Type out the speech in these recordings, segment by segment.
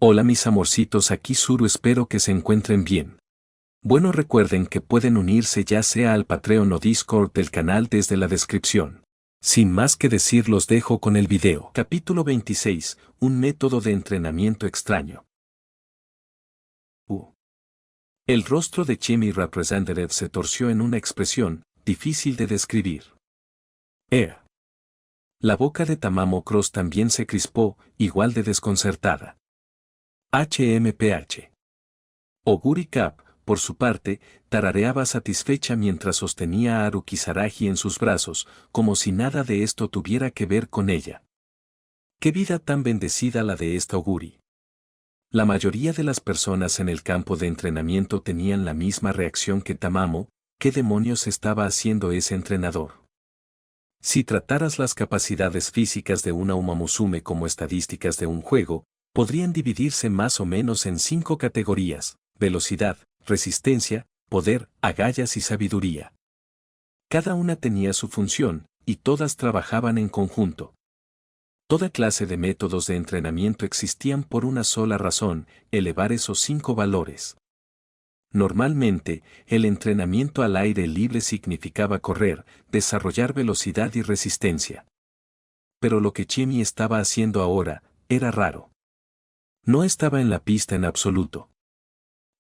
Hola mis amorcitos, aquí Suru, espero que se encuentren bien. Bueno, recuerden que pueden unirse ya sea al Patreon o Discord del canal desde la descripción. Sin más que decir, los dejo con el video. Capítulo 26. Un método de entrenamiento extraño. El rostro de Chimmy Representative se torció en una expresión difícil de describir. La boca de Tamamo Cross también se crispó, igual de desconcertada. HMPH. Oguri Cap, por su parte, tarareaba satisfecha mientras sostenía a Haruki Kisaragi en sus brazos, como si nada de esto tuviera que ver con ella. ¡Qué vida tan bendecida la de esta Oguri! La mayoría de las personas en el campo de entrenamiento tenían la misma reacción que Tamamo. ¿Qué demonios estaba haciendo ese entrenador? Si trataras las capacidades físicas de una Umamusume como estadísticas de un juego, podrían dividirse más o menos en 5 categorías: velocidad, resistencia, poder, agallas y sabiduría. Cada una tenía su función, y todas trabajaban en conjunto. Toda clase de métodos de entrenamiento existían por una sola razón: elevar esos 5 valores. Normalmente, el entrenamiento al aire libre significaba correr, desarrollar velocidad y resistencia. Pero lo que Chimmy estaba haciendo ahora era raro. No estaba en la pista en absoluto.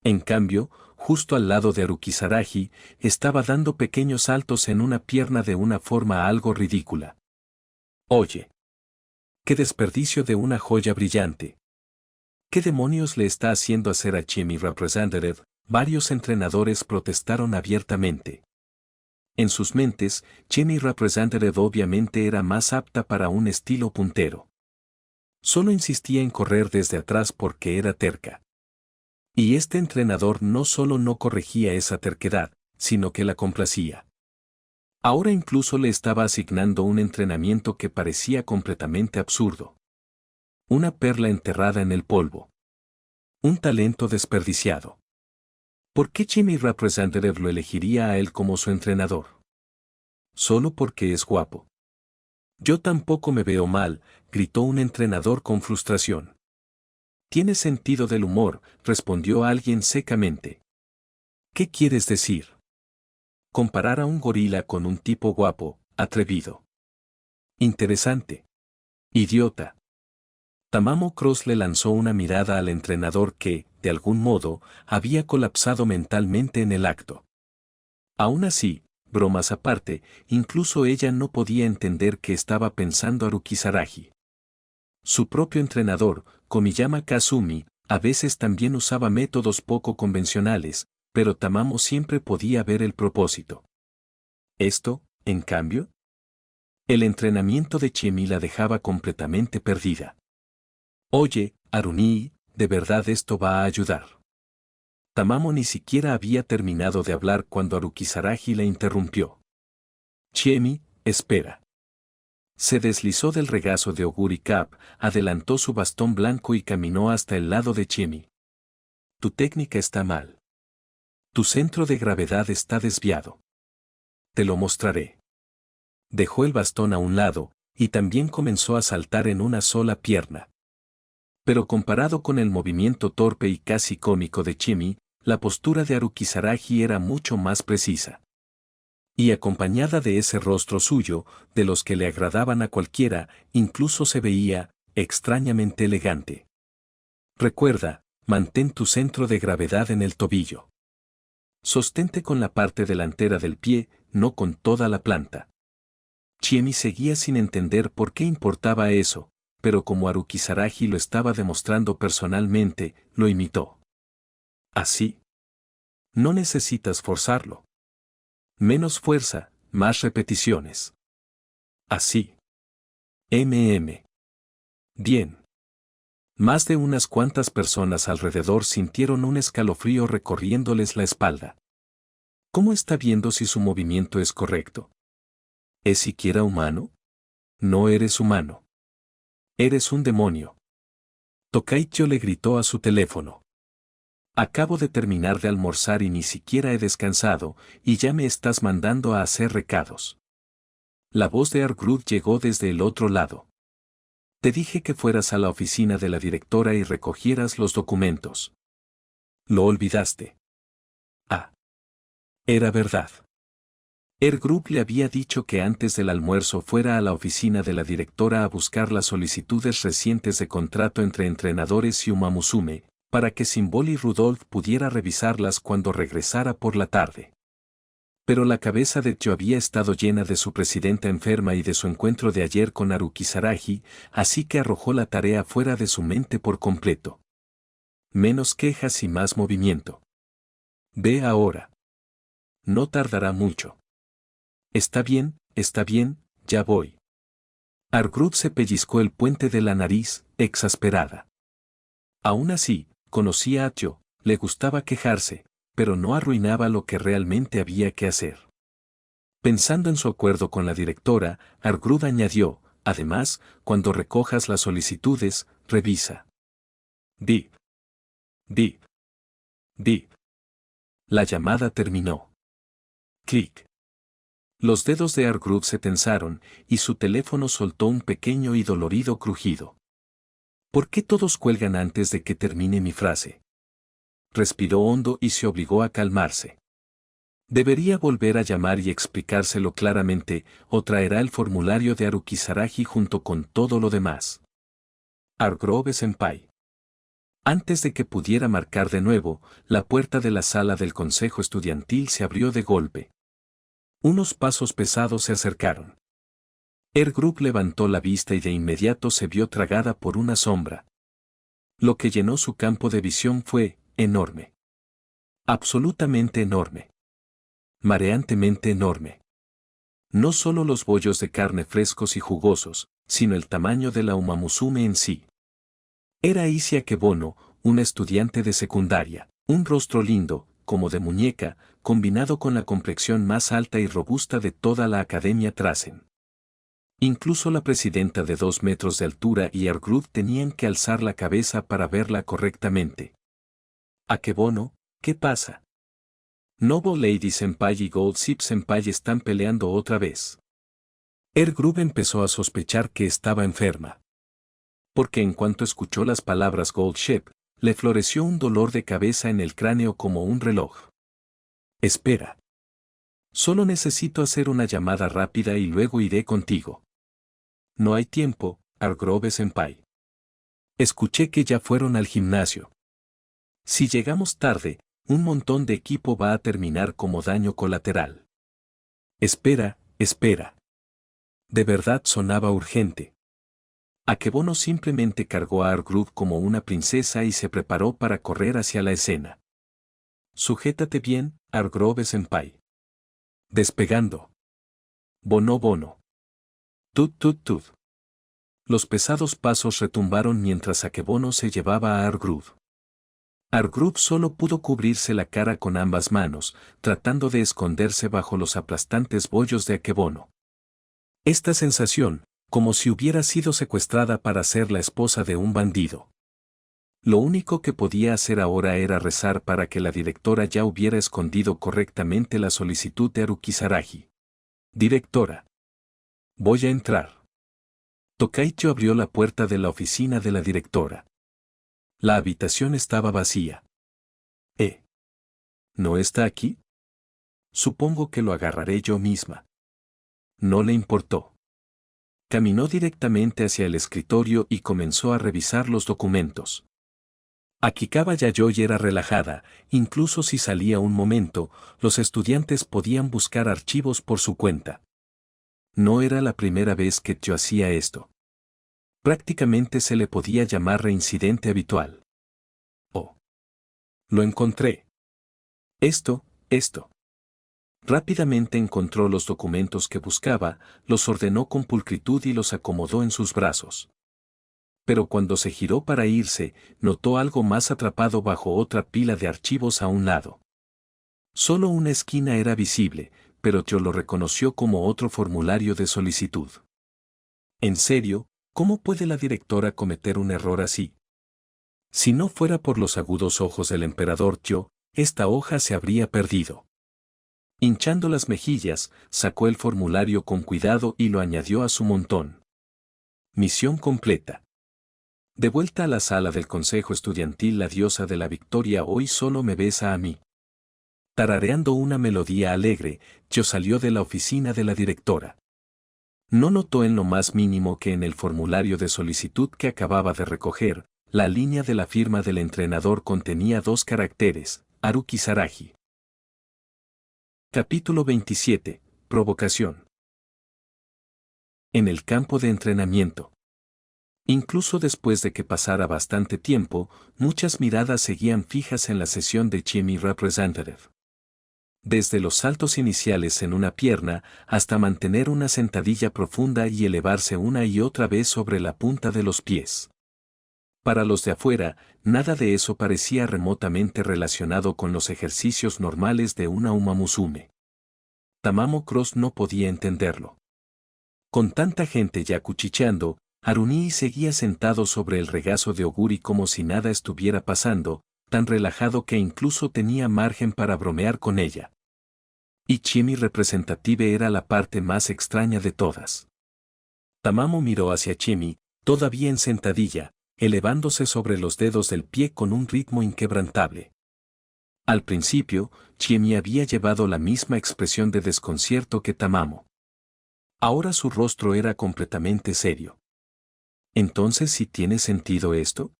En cambio, justo al lado de Haruki Kisaragi, estaba dando pequeños saltos en una pierna de una forma algo ridícula. Oye. ¡Qué desperdicio de una joya brillante! ¿Qué demonios le está haciendo hacer a Chimmy Representative? Varios entrenadores protestaron abiertamente. En sus mentes, Chimmy Representative obviamente era más apta para un estilo puntero. Solo insistía en correr desde atrás porque era terca. Y este entrenador no solo no corregía esa terquedad, sino que la complacía. Ahora incluso le estaba asignando un entrenamiento que parecía completamente absurdo. Una perla enterrada en el polvo. Un talento desperdiciado. ¿Por qué Chimmy Representative lo elegiría a él como su entrenador? ¿Solo porque es guapo? Yo tampoco me veo mal, gritó un entrenador con frustración. Tiene sentido del humor, respondió alguien secamente. ¿Qué quieres decir? Comparar a un gorila con un tipo guapo, atrevido. Interesante. Idiota. Tamamo Cross le lanzó una mirada al entrenador que, de algún modo, había colapsado mentalmente en el acto. Aún así, bromas aparte, incluso ella no podía entender qué estaba pensando Haruki Kisaragi. Su propio entrenador, Komiyama Kazumi, a veces también usaba métodos poco convencionales, pero Tamamo siempre podía ver el propósito. Esto, en cambio, el entrenamiento de Chimmy la dejaba completamente perdida. Oye, Aruni, ¿de verdad esto va a ayudar? Tamamo ni siquiera había terminado de hablar cuando Haruki Kisaragi la interrumpió. Chimmy, espera. Se deslizó del regazo de Oguri Cap, adelantó su bastón blanco y caminó hasta el lado de Chimmy. Tu técnica está mal. Tu centro de gravedad está desviado. Te lo mostraré. Dejó el bastón a un lado, y también comenzó a saltar en una sola pierna. Pero comparado con el movimiento torpe y casi cómico de Chimmy, la postura de Haruki Kisaragi era mucho más precisa. Y acompañada de ese rostro suyo, de los que le agradaban a cualquiera, incluso se veía extrañamente elegante. Recuerda, mantén tu centro de gravedad en el tobillo. Sostente con la parte delantera del pie, no con toda la planta. Chimmy seguía sin entender por qué importaba eso, pero como Haruki Kisaragi lo estaba demostrando personalmente, lo imitó. Así. No necesitas forzarlo. Menos fuerza, más repeticiones. Así. Bien. Más de unas cuantas personas alrededor sintieron un escalofrío recorriéndoles la espalda. ¿Cómo está viendo si su movimiento es correcto? ¿Es siquiera humano? No eres humano. Eres un demonio. Tokaicho le gritó a su teléfono. Acabo de terminar de almorzar y ni siquiera he descansado, y ya me estás mandando a hacer recados. La voz de Argrud llegó desde el otro lado. Te dije que fueras a la oficina de la directora y recogieras los documentos. Lo olvidaste. Ah. Era verdad. Group le había dicho que antes del almuerzo fuera a la oficina de la directora a buscar las solicitudes recientes de contrato entre entrenadores y Umamusume, para que Symbol y Rudolph pudiera revisarlas cuando regresara por la tarde. Pero la cabeza de Tyo había estado llena de su presidenta enferma y de su encuentro de ayer con Haruki Saragi, así que arrojó la tarea fuera de su mente por completo. Menos quejas y más movimiento. Ve ahora. No tardará mucho. Está bien, ya voy. Argrud se pellizcó el puente de la nariz, exasperada. Aún así, conocía a Tyo, le gustaba quejarse, pero no arruinaba lo que realmente había que hacer. Pensando en su acuerdo con la directora, Argrud añadió, además, cuando recojas las solicitudes, revisa. Bip. Bip. Bip. La llamada terminó. Clic. Los dedos de Argrud se tensaron, y su teléfono soltó un pequeño y dolorido crujido. ¿Por qué todos cuelgan antes de que termine mi frase? Respiró hondo y se obligó a calmarse. Debería volver a llamar y explicárselo claramente, o traerá el formulario de Haruki Saragi junto con todo lo demás. Hargrove-senpai. Antes de que pudiera marcar de nuevo, la puerta de la sala del consejo estudiantil se abrió de golpe. Unos pasos pesados se acercaron. Group levantó la vista y de inmediato se vio tragada por una sombra. Lo que llenó su campo de visión fue enorme. Absolutamente enorme. Mareantemente enorme. No solo los bollos de carne frescos y jugosos, sino el tamaño de la Umamusume en sí. Era Issei Akebono, una estudiante de secundaria, un rostro lindo, como de muñeca, combinado con la complexión más alta y robusta de toda la Academia Trasen. Incluso la presidenta de 2 metros de altura y Argrud tenían que alzar la cabeza para verla correctamente. Akebono, ¿qué pasa? Noble Lady Senpai y Goldship Senpai están peleando otra vez. Group empezó a sospechar que estaba enferma. Porque en cuanto escuchó las palabras Goldship, le floreció un dolor de cabeza en el cráneo como un reloj. Espera. Solo necesito hacer una llamada rápida y luego iré contigo. No hay tiempo, Hargrove-senpai. Escuché que ya fueron al gimnasio. Si llegamos tarde, un montón de equipo va a terminar como daño colateral. Espera. De verdad sonaba urgente. Akebono simplemente cargó a Argrud como una princesa y se preparó para correr hacia la escena. Sujétate bien, Hargrove-senpai. Despegando. Bono. Tut. Los pesados pasos retumbaron mientras Akebono se llevaba a Argrud. Argrud solo pudo cubrirse la cara con ambas manos, tratando de esconderse bajo los aplastantes bollos de Akebono. Esta sensación, como si hubiera sido secuestrada para ser la esposa de un bandido. Lo único que podía hacer ahora era rezar para que la directora ya hubiera escondido correctamente la solicitud de Haruki Saragi. Directora. Voy a entrar. Tokaicho abrió la puerta de la oficina de la directora. La habitación estaba vacía. ¿No está aquí? Supongo que lo agarraré yo misma. No le importó. Caminó directamente hacia el escritorio y comenzó a revisar los documentos. Akikawa Yayoi era relajada, incluso si salía un momento, los estudiantes podían buscar archivos por su cuenta. No era la primera vez que Tyo hacía esto. Prácticamente se le podía llamar reincidente habitual. Oh. Lo encontré. Esto. Rápidamente encontró los documentos que buscaba, los ordenó con pulcritud y los acomodó en sus brazos. Pero cuando se giró para irse, notó algo más atrapado bajo otra pila de archivos a un lado. Solo una esquina era visible, pero Tyo lo reconoció como otro formulario de solicitud. ¿En serio? ¿Cómo puede la directora cometer un error así? Si no fuera por los agudos ojos del emperador Tyo, esta hoja se habría perdido. Hinchando las mejillas, sacó el formulario con cuidado y lo añadió a su montón. Misión completa. De vuelta a la sala del consejo estudiantil, la diosa de la victoria hoy solo me besa a mí. Tarareando una melodía alegre, yo salió de la oficina de la directora. No notó en lo más mínimo que en el formulario de solicitud que acababa de recoger, la línea de la firma del entrenador contenía 2 caracteres, Haruki Saraji. Capítulo 27. Provocación. En el campo de entrenamiento. Incluso después de que pasara bastante tiempo, muchas miradas seguían fijas en la sesión de Chemi Representative. Desde los saltos iniciales en una pierna hasta mantener una sentadilla profunda y elevarse una y otra vez sobre la punta de los pies. Para los de afuera, nada de eso parecía remotamente relacionado con los ejercicios normales de una umamusume. Tamamo Cross no podía entenderlo. Con tanta gente ya cuchicheando, Harunii seguía sentado sobre el regazo de Oguri como si nada estuviera pasando, tan relajado que incluso tenía margen para bromear con ella. Y Chemi Representative era la parte más extraña de todas. Tamamo miró hacia Chemi, todavía en sentadilla, elevándose sobre los dedos del pie con un ritmo inquebrantable. Al principio, Chemi había llevado la misma expresión de desconcierto que Tamamo. Ahora su rostro era completamente serio. ¿Entonces sí tiene sentido esto?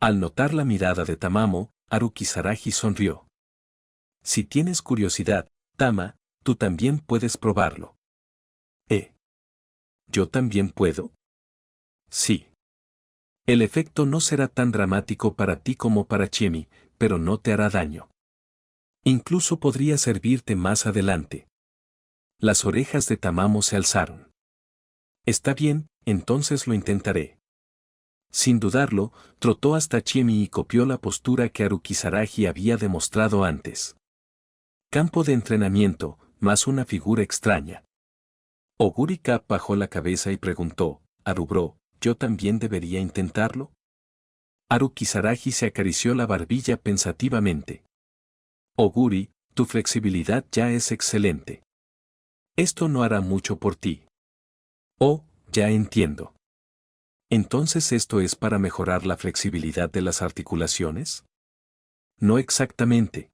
Al notar la mirada de Tamamo, Haruki Saraji sonrió. Si tienes curiosidad, Tama, tú también puedes probarlo. ¿Yo también puedo? Sí. El efecto no será tan dramático para ti como para Chemi, pero no te hará daño. Incluso podría servirte más adelante. Las orejas de Tamamo se alzaron. Está bien, entonces lo intentaré. Sin dudarlo, trotó hasta Chemi y copió la postura que Haruki Saraji había demostrado antes. Campo de entrenamiento, más una figura extraña. Oguri Cap bajó la cabeza y preguntó, Arubro, ¿yo también debería intentarlo? Haruki Saraji se acarició la barbilla pensativamente. Oguri, tu flexibilidad ya es excelente. Esto no hará mucho por ti. Oh, ya entiendo. ¿Entonces esto es para mejorar la flexibilidad de las articulaciones? No exactamente.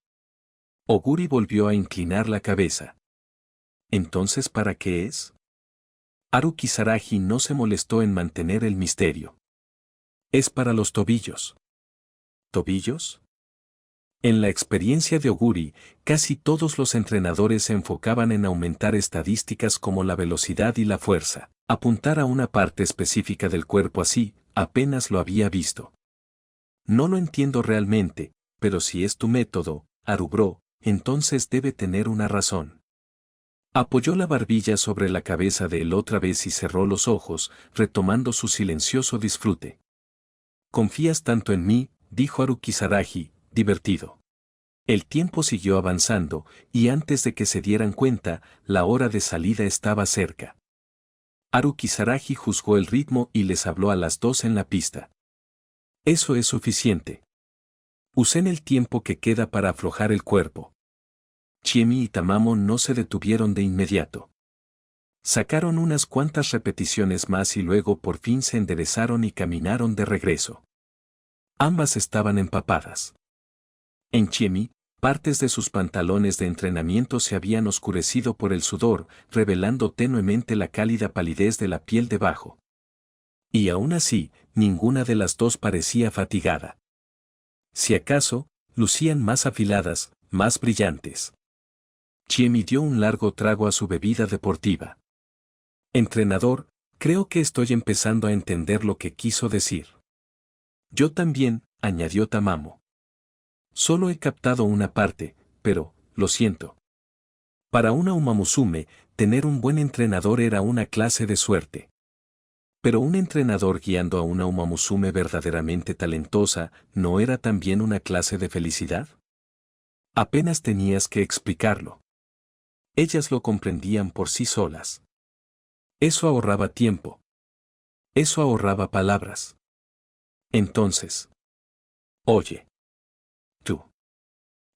Oguri volvió a inclinar la cabeza. ¿Entonces para qué es? Haruki Saraji no se molestó en mantener el misterio. Es para los tobillos. ¿Tobillos? En la experiencia de Oguri, casi todos los entrenadores se enfocaban en aumentar estadísticas como la velocidad y la fuerza. Apuntar a una parte específica del cuerpo así, apenas lo había visto. No lo entiendo realmente, pero si es tu método, Arubro, entonces debe tener una razón. Apoyó la barbilla sobre la cabeza de él otra vez y cerró los ojos, retomando su silencioso disfrute. Confías tanto en mí, dijo Haruki Saraji, divertido. El tiempo siguió avanzando, y antes de que se dieran cuenta, la hora de salida estaba cerca. Haruki Saraji juzgó el ritmo y les habló a las 2 en la pista. Eso es suficiente. Usen el tiempo que queda para aflojar el cuerpo. Chemi y Tamamo no se detuvieron de inmediato. Sacaron unas cuantas repeticiones más y luego por fin se enderezaron y caminaron de regreso. Ambas estaban empapadas. En Chemi, partes de sus pantalones de entrenamiento se habían oscurecido por el sudor, revelando tenuemente la cálida palidez de la piel debajo. Y aún así, ninguna de las dos parecía fatigada. Si acaso, lucían más afiladas, más brillantes. Chemi dio un largo trago a su bebida deportiva. Entrenador, creo que estoy empezando a entender lo que quiso decir. Yo también, añadió Tamamo. Solo he captado una parte, pero, lo siento. Para una umamusume, tener un buen entrenador era una clase de suerte. Pero un entrenador guiando a una umamusume verdaderamente talentosa, ¿no era también una clase de felicidad? Apenas tenías que explicarlo. Ellas lo comprendían por sí solas. Eso ahorraba tiempo. Eso ahorraba palabras. Entonces. Oye. Tú.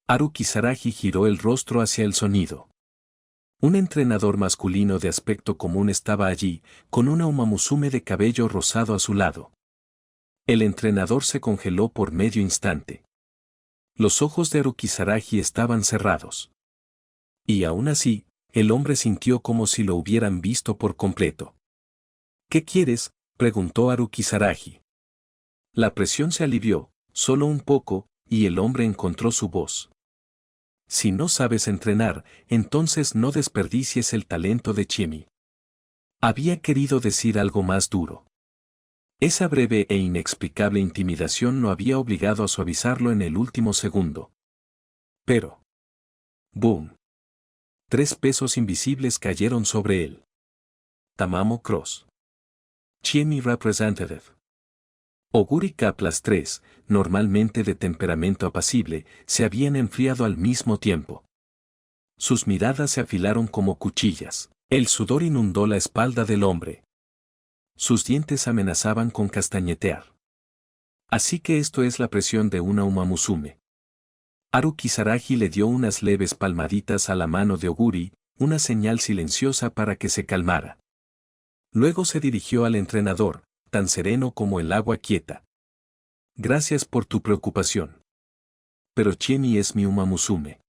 Haruki Saraji giró el rostro hacia el sonido. Un entrenador masculino de aspecto común estaba allí, con una umamusume de cabello rosado a su lado. El entrenador se congeló por medio instante. Los ojos de Arukizaragi estaban cerrados. Y aún así, el hombre sintió como si lo hubieran visto por completo. ¿Qué quieres?, preguntó Arukizaragi. La presión se alivió, solo un poco, y el hombre encontró su voz. Si no sabes entrenar, entonces no desperdicies el talento de Chiemi. Había querido decir algo más duro. Esa breve e inexplicable intimidación lo había obligado a suavizarlo en el último segundo. Pero... ¡boom! 3 pesos invisibles cayeron sobre él. Tamamo Cross. Chiemi Representative. Oguri Cap. Las 3, normalmente de temperamento apacible, se habían enfriado al mismo tiempo. Sus miradas se afilaron como cuchillas. El sudor inundó la espalda del hombre. Sus dientes amenazaban con castañetear. Así que esto es la presión de una Umamusume. Arukizaragi le dio unas leves palmaditas a la mano de Oguri, una señal silenciosa para que se calmara. Luego se dirigió al entrenador, tan sereno como el agua quieta. Gracias por tu preocupación. Pero Chiemi es mi Umamusume.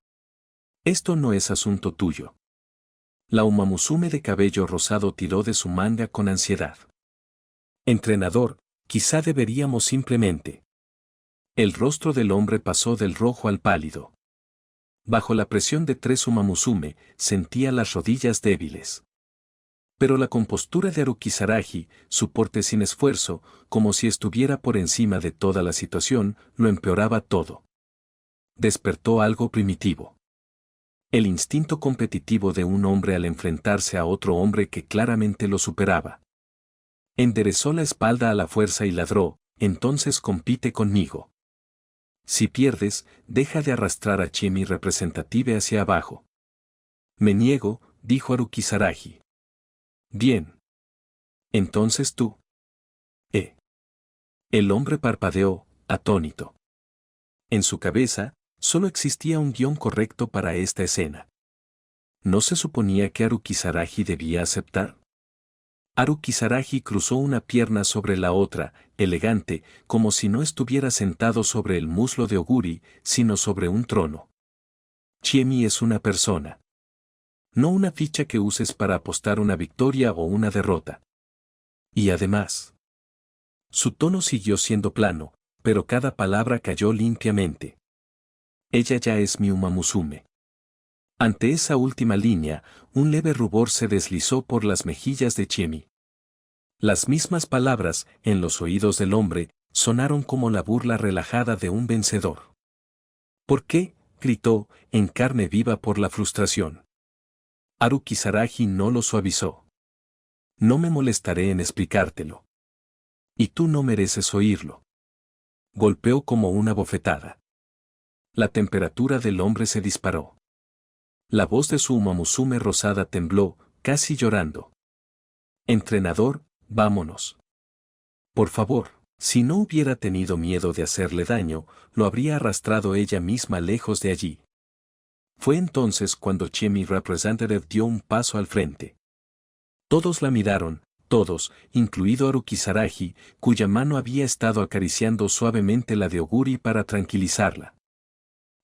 Esto no es asunto tuyo. La Umamusume de cabello rosado tiró de su manga con ansiedad. Entrenador, quizá deberíamos simplemente. El rostro del hombre pasó del rojo al pálido. Bajo la presión de 3 Umamusume, sentía las rodillas débiles. Pero la compostura de Arukizaragi, su porte sin esfuerzo, como si estuviera por encima de toda la situación, lo empeoraba todo. Despertó algo primitivo. El instinto competitivo de un hombre al enfrentarse a otro hombre que claramente lo superaba. Enderezó la espalda a la fuerza y ladró, entonces compite conmigo. Si pierdes, deja de arrastrar a Chiemi Representative hacia abajo. Me niego, dijo Arukizaragi. Bien. Entonces tú. El hombre parpadeó, atónito. En su cabeza, solo existía un guión correcto para esta escena. ¿No se suponía que Arukizaragi debía aceptar? Arukizaragi cruzó una pierna sobre la otra, elegante, como si no estuviera sentado sobre el muslo de Oguri, sino sobre un trono. Chiemi es una persona. No una ficha que uses para apostar una victoria o una derrota. Y además... Su tono siguió siendo plano, pero cada palabra cayó limpiamente. Ella ya es mi Umamusume. Ante esa última línea, un leve rubor se deslizó por las mejillas de Chiemi. Las mismas palabras, en los oídos del hombre, sonaron como la burla relajada de un vencedor. ¿Por qué?, gritó, en carne viva por la frustración. Arukizaragi no lo suavizó. No me molestaré en explicártelo. Y tú no mereces oírlo. Golpeó como una bofetada. La temperatura del hombre se disparó. La voz de su Umamusume rosada tembló, casi llorando. Entrenador, vámonos. Por favor, si no hubiera tenido miedo de hacerle daño, lo habría arrastrado ella misma lejos de allí. Fue entonces cuando Chiemi Representative dio un paso al frente. Todos la miraron, todos, incluido Arukizaragi, cuya mano había estado acariciando suavemente la de Oguri para tranquilizarla.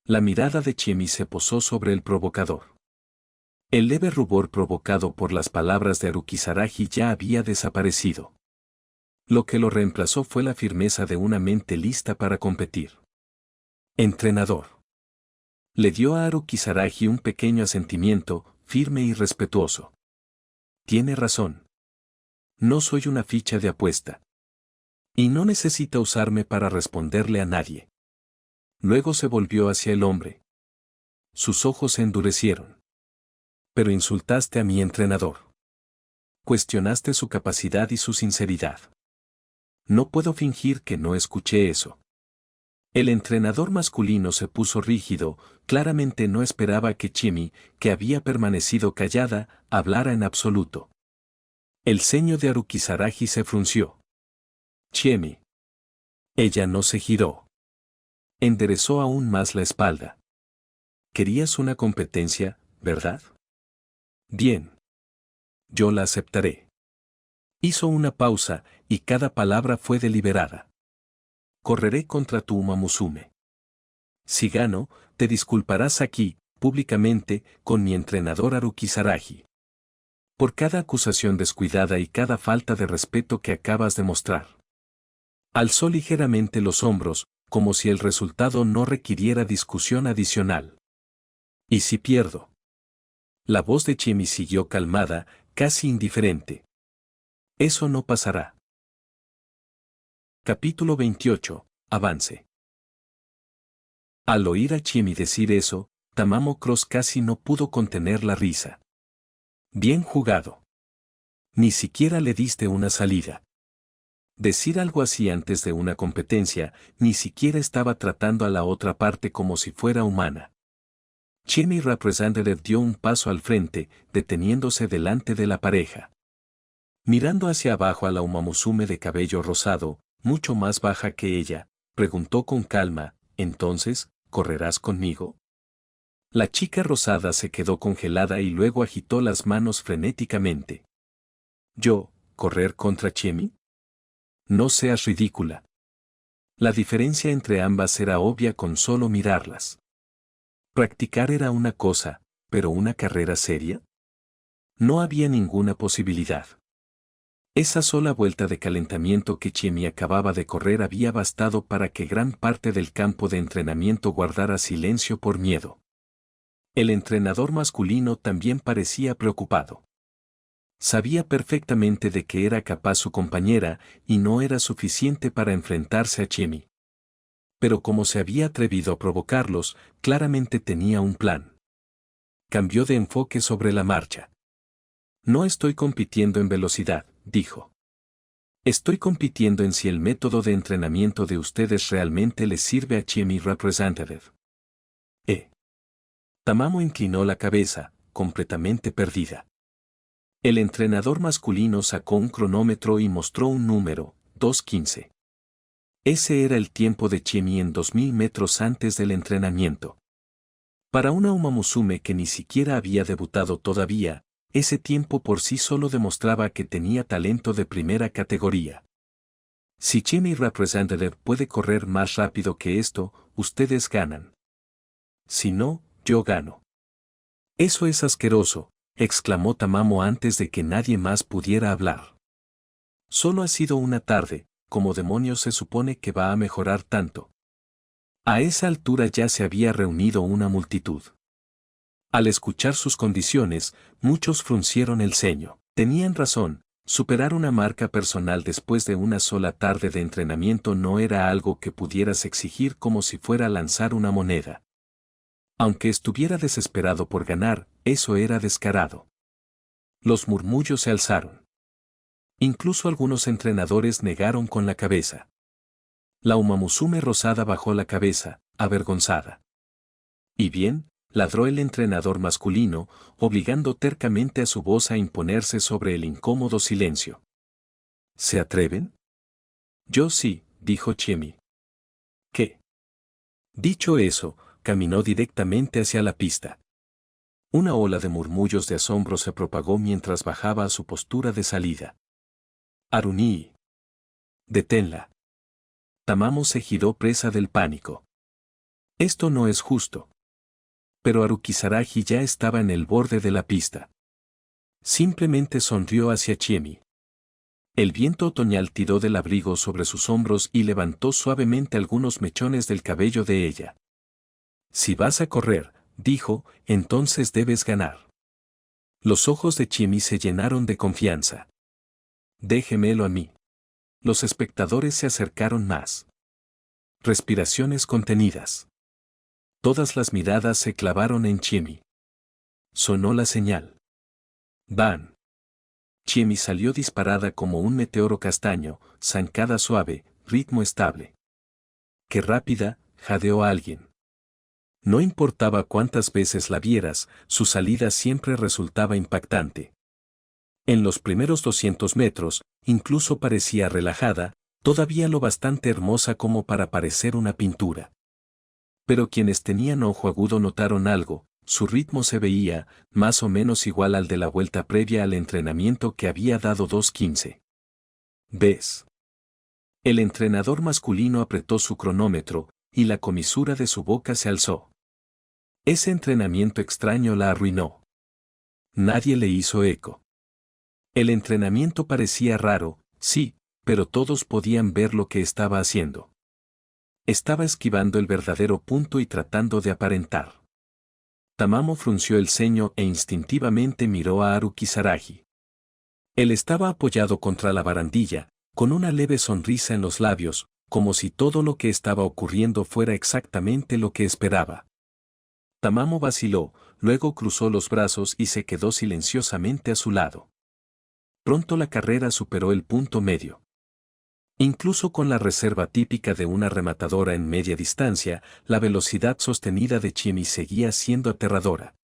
La mirada de Chiemi se posó sobre el provocador. El leve rubor provocado por las palabras de Arukizaragi ya había desaparecido. Lo que lo reemplazó fue la firmeza de una mente lista para competir. Entrenador. Le dio a Arukizaragi un pequeño asentimiento, firme y respetuoso. Tiene razón. No soy una ficha de apuesta. Y no necesita usarme para responderle a nadie. Luego se volvió hacia el hombre. Sus ojos se endurecieron. Pero insultaste a mi entrenador. Cuestionaste su capacidad y su sinceridad. No puedo fingir que no escuché eso. El entrenador masculino se puso rígido, claramente no esperaba que Chiemi, que había permanecido callada, hablara en absoluto. El ceño de Arukizaragi se frunció. Chiemi. Ella no se giró. Enderezó aún más la espalda. Querías una competencia, ¿verdad? Bien. Yo la aceptaré. Hizo una pausa, y cada palabra fue deliberada. correré contra tu Uma Musume. Si gano, te disculparás aquí, públicamente, con mi entrenador Haruki Saragi. Por cada acusación descuidada y cada falta de respeto que acabas de mostrar. Alzó ligeramente los hombros, como si el resultado no requiriera discusión adicional. ¿Y si pierdo? La voz de Chemi siguió calmada, casi indiferente. Eso no pasará. Capítulo 28. Avance. Al oír a Chemi decir eso, Tamamo Cross casi no pudo contener la risa. Bien jugado. Ni siquiera le diste una salida. Decir algo así antes de una competencia, ni siquiera estaba tratando a la otra parte como si fuera humana. Chemi Representative dio un paso al frente, deteniéndose delante de la pareja. Mirando hacia abajo a la Uma Musume de cabello rosado, mucho más baja que ella, preguntó con calma, ¿entonces, correrás conmigo? La chica rosada se quedó congelada y luego agitó las manos frenéticamente. ¿Yo, correr contra Chemi? No seas ridícula. La diferencia entre ambas era obvia con solo mirarlas. Practicar era una cosa, pero ¿una carrera seria? No había ninguna posibilidad. Esa sola vuelta de calentamiento que Chemi acababa de correr había bastado para que gran parte del campo de entrenamiento guardara silencio por miedo. El entrenador masculino también parecía preocupado. Sabía perfectamente de que era capaz su compañera y no era suficiente para enfrentarse a Chemi. Pero como se había atrevido a provocarlos, claramente tenía un plan. Cambió de enfoque sobre la marcha. No estoy compitiendo en velocidad, dijo. Estoy compitiendo en si el método de entrenamiento de ustedes realmente les sirve a Chemi Representative. Tamamo inclinó la cabeza, completamente perdida. El entrenador masculino sacó un cronómetro y mostró un número, 2:15. Ese era el tiempo de Chemi en 2000 metros antes del entrenamiento. Para una Uma Musume que ni siquiera había debutado todavía, ese tiempo por sí solo demostraba que tenía talento de primera categoría. Si Chemi Representative puede correr más rápido que esto, ustedes ganan. Si no, yo gano. Eso es asqueroso, exclamó Tamamo antes de que nadie más pudiera hablar. Solo ha sido una tarde, ¿cómo demonios se supone que va a mejorar tanto? A esa altura ya se había reunido una multitud. Al escuchar sus condiciones, muchos fruncieron el ceño. Tenían razón, superar una marca personal después de una sola tarde de entrenamiento no era algo que pudieras exigir como si fuera lanzar una moneda. Aunque estuviera desesperado por ganar, eso era descarado. Los murmullos se alzaron. Incluso algunos entrenadores negaron con la cabeza. La Uma Musume rosada bajó la cabeza, avergonzada. ¿Y bien?, ladró el entrenador masculino, obligando tercamente a su voz a imponerse sobre el incómodo silencio. ¿Se atreven? Yo sí, dijo Chemi. ¿Qué? Dicho eso, caminó directamente hacia la pista. Una ola de murmullos de asombro se propagó mientras bajaba a su postura de salida. Aruni. Deténla. Tamamo se giró presa del pánico. Esto no es justo. Pero Haruki Saragi ya estaba en el borde de la pista. Simplemente sonrió hacia Chemi. El viento otoñal tiró del abrigo sobre sus hombros y levantó suavemente algunos mechones del cabello de ella. Si vas a correr, dijo, entonces debes ganar. Los ojos de Chemi se llenaron de confianza. Déjemelo a mí. Los espectadores se acercaron más. Respiraciones contenidas. Todas las miradas se clavaron en Chemi. Sonó la señal. ¡Van! Chemi salió disparada como un meteoro castaño, zancada suave, ritmo estable. ¡Qué rápida!, jadeó alguien. No importaba cuántas veces la vieras, su salida siempre resultaba impactante. En los primeros 200 metros, incluso parecía relajada, todavía lo bastante hermosa como para parecer una pintura. Pero quienes tenían ojo agudo notaron algo, su ritmo se veía, más o menos igual al de la vuelta previa al entrenamiento que había dado 2:15. ¿Ves? El entrenador masculino apretó su cronómetro, y la comisura de su boca se alzó. Ese entrenamiento extraño la arruinó. Nadie le hizo eco. El entrenamiento parecía raro, sí, pero todos podían ver lo que estaba haciendo. Estaba esquivando el verdadero punto y tratando de aparentar. Tamamo frunció el ceño e instintivamente miró a Haru Kisaragi. Él estaba apoyado contra la barandilla, con una leve sonrisa en los labios, como si todo lo que estaba ocurriendo fuera exactamente lo que esperaba. Tamamo vaciló, luego cruzó los brazos y se quedó silenciosamente a su lado. Pronto la carrera superó el punto medio. Incluso con la reserva típica de una rematadora en media distancia, la velocidad sostenida de Chiemi seguía siendo aterradora.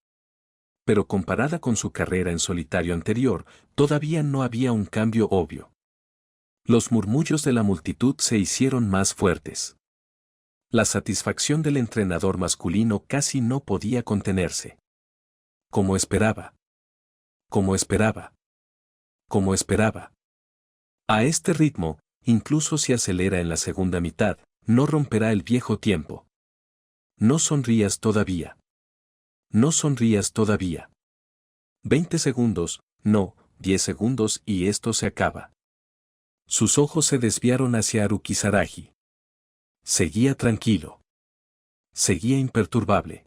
Pero comparada con su carrera en solitario anterior, todavía no había un cambio obvio. Los murmullos de la multitud se hicieron más fuertes. La satisfacción del entrenador masculino casi no podía contenerse. Como esperaba. Como esperaba. Como esperaba. A este ritmo, incluso si acelera en la segunda mitad, no romperá el viejo tiempo. No sonrías todavía. No sonrías todavía. 20 segundos, no, 10 segundos y esto se acaba. Sus ojos se desviaron hacia Haru Kisaragi. Seguía tranquilo. Seguía imperturbable.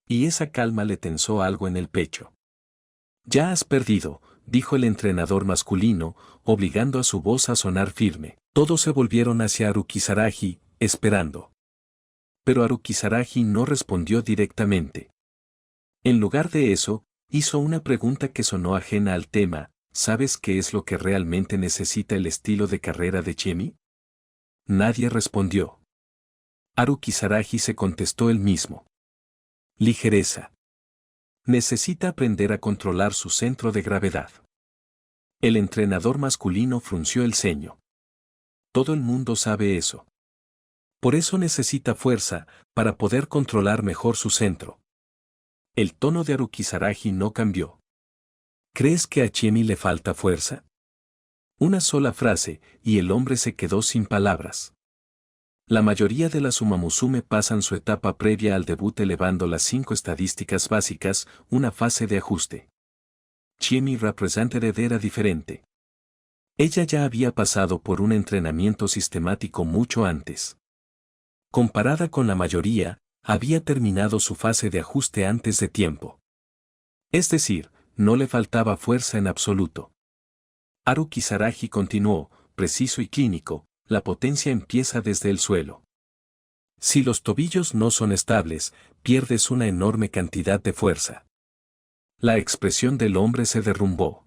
Y esa calma le tensó algo en el pecho. Ya has perdido, dijo el entrenador masculino, obligando a su voz a sonar firme. Todos se volvieron hacia Haru Kisaragi, esperando. Pero Haru Kisaragi no respondió directamente. En lugar de eso, hizo una pregunta que sonó ajena al tema: ¿sabes qué es lo que realmente necesita el estilo de carrera de Chiemi? Nadie respondió. Haru Kisaragi se contestó él mismo. Ligereza. Necesita aprender a controlar su centro de gravedad. El entrenador masculino frunció el ceño. Todo el mundo sabe eso. Por eso necesita fuerza, para poder controlar mejor su centro. El tono de Haru Kisaragi no cambió. ¿Crees que a Chiemi le falta fuerza? Una sola frase, y el hombre se quedó sin palabras. La mayoría de las Umamusume pasan su etapa previa al debut elevando las 5 estadísticas básicas, una fase de ajuste. Chiemi Represented era diferente. Ella ya había pasado por un entrenamiento sistemático mucho antes. Comparada con la mayoría, había terminado su fase de ajuste antes de tiempo. Es decir, no le faltaba fuerza en absoluto. Haru Kisaragi continuó, preciso y clínico: la potencia empieza desde el suelo. Si los tobillos no son estables, pierdes una enorme cantidad de fuerza. La expresión del hombre se derrumbó.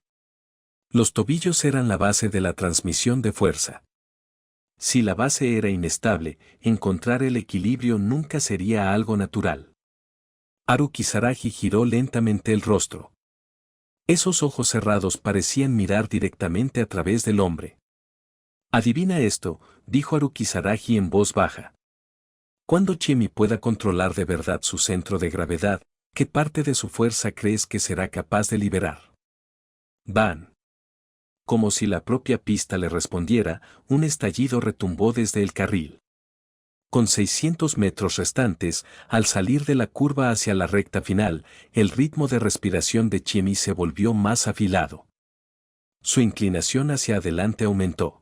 Los tobillos eran la base de la transmisión de fuerza. Si la base era inestable, encontrar el equilibrio nunca sería algo natural. Haru Kisaragi giró lentamente el rostro. Esos ojos cerrados parecían mirar directamente a través del hombre. Adivina esto, dijo Haru Kisaragi en voz baja. Cuando Chiemi pueda controlar de verdad su centro de gravedad, ¿qué parte de su fuerza crees que será capaz de liberar? Van. Como si la propia pista le respondiera, un estallido retumbó desde el carril. Con 600 metros restantes, al salir de la curva hacia la recta final, el ritmo de respiración de Chiemi se volvió más afilado. Su inclinación hacia adelante aumentó.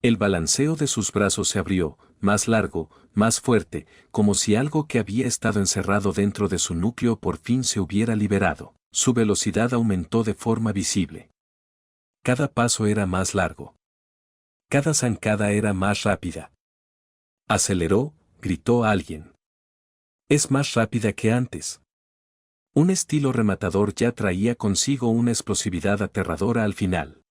El balanceo de sus brazos se abrió, más largo, más fuerte, como si algo que había estado encerrado dentro de su núcleo por fin se hubiera liberado. Su velocidad aumentó de forma visible. Cada paso era más largo. Cada zancada era más rápida. Aceleró, gritó alguien. Es más rápida que antes. Un estilo rematador ya traía consigo una explosividad aterradora al final.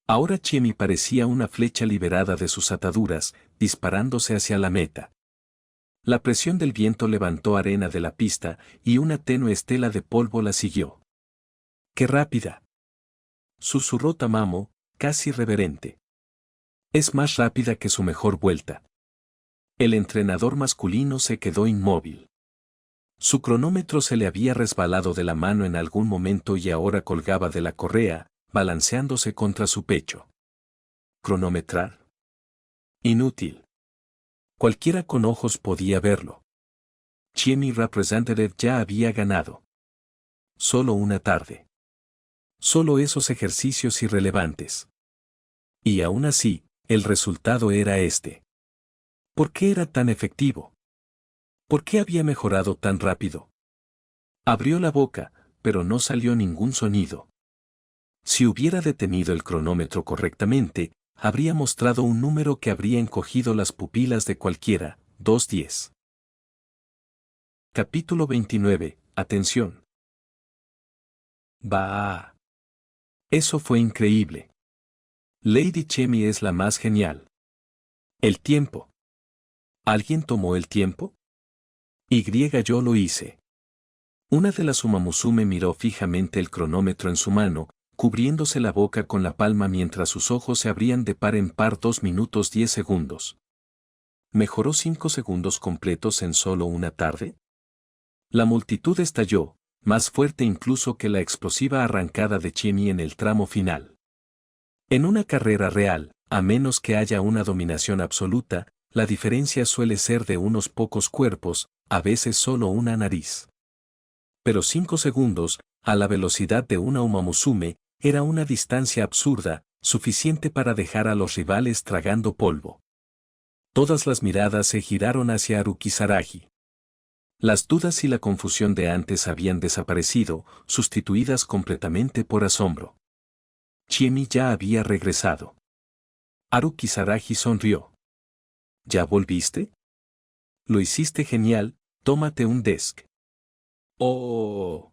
Ahora Chiemi parecía una flecha liberada de sus ataduras, disparándose hacia la meta. La presión del viento levantó arena de la pista y una tenue estela de polvo la siguió. ¡Qué rápida!, susurró Tamamo, casi reverente. Es más rápida que su mejor vuelta. El entrenador masculino se quedó inmóvil. Su cronómetro se le había resbalado de la mano en algún momento y ahora colgaba de la correa, balanceándose contra su pecho. ¿Cronometrar? Inútil. Cualquiera con ojos podía verlo. Chiemi Representative ya había ganado. Solo una tarde. Solo esos ejercicios irrelevantes. Y aún así, el resultado era este. ¿Por qué era tan efectivo? ¿Por qué había mejorado tan rápido? Abrió la boca, pero no salió ningún sonido. Si hubiera detenido el cronómetro correctamente, habría mostrado un número que habría encogido las pupilas de cualquiera, 2:10. Capítulo 29. Atención. Bah. Eso fue increíble. Lady Chemi es la más genial. El tiempo. ¿Alguien tomó el tiempo? Yo lo hice. Una de las Umamusume miró fijamente el cronómetro en su mano, cubriéndose la boca con la palma mientras sus ojos se abrían de par en par 2 minutos 10 segundos. ¿Mejoró 5 segundos completos en solo una tarde? La multitud estalló, más fuerte incluso que la explosiva arrancada de Chemi en el tramo final. En una carrera real, a menos que haya una dominación absoluta, la diferencia suele ser de unos pocos cuerpos, a veces solo una nariz. Pero 5 segundos, a la velocidad de una Umamusume, era una distancia absurda, suficiente para dejar a los rivales tragando polvo. Todas las miradas se giraron hacia Haruki Saragi. Las dudas y la confusión de antes habían desaparecido, sustituidas completamente por asombro. Chiemi ya había regresado. Haruki Saragi sonrió. ¿Ya volviste? Lo hiciste genial, tómate un desk. ¡Oh!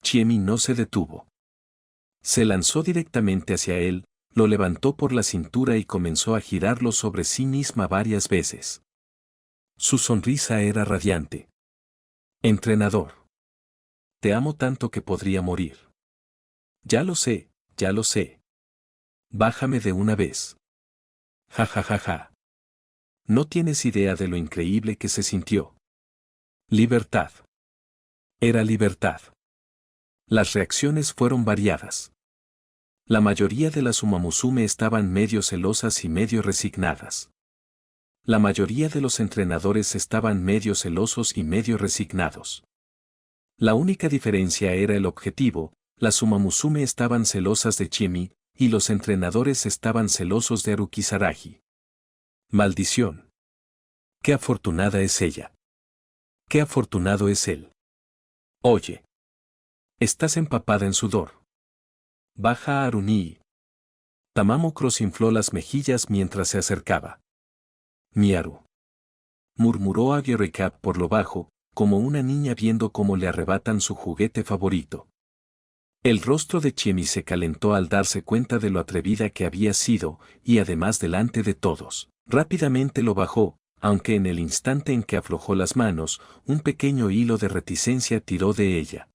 Chiemi no se detuvo. Se lanzó directamente hacia él, lo levantó por la cintura y comenzó a girarlo sobre sí misma varias veces. Su sonrisa era radiante. Entrenador. Te amo tanto que podría morir. Ya lo sé, ya lo sé. Bájame de una vez. Ja ja ja ja. No tienes idea de lo increíble que se sintió. Libertad. Era libertad. Las reacciones fueron variadas. La mayoría de las Umamusume estaban medio celosas y medio resignadas. La mayoría de los entrenadores estaban medio celosos y medio resignados. La única diferencia era el objetivo, las Umamusume estaban celosas de Chiemi, y los entrenadores estaban celosos de Haruki Saragi. Maldición. Qué afortunada es ella. Qué afortunado es él. Oye. Estás empapada en sudor. Baja a Aruni. Tamamo crosinfló las mejillas mientras se acercaba. Miaru. Murmuró a Gericap por lo bajo, como una niña viendo cómo le arrebatan su juguete favorito. El rostro de Chiemi se calentó al darse cuenta de lo atrevida que había sido, y además delante de todos. Rápidamente lo bajó, aunque en el instante en que aflojó las manos, un pequeño hilo de reticencia tiró de ella.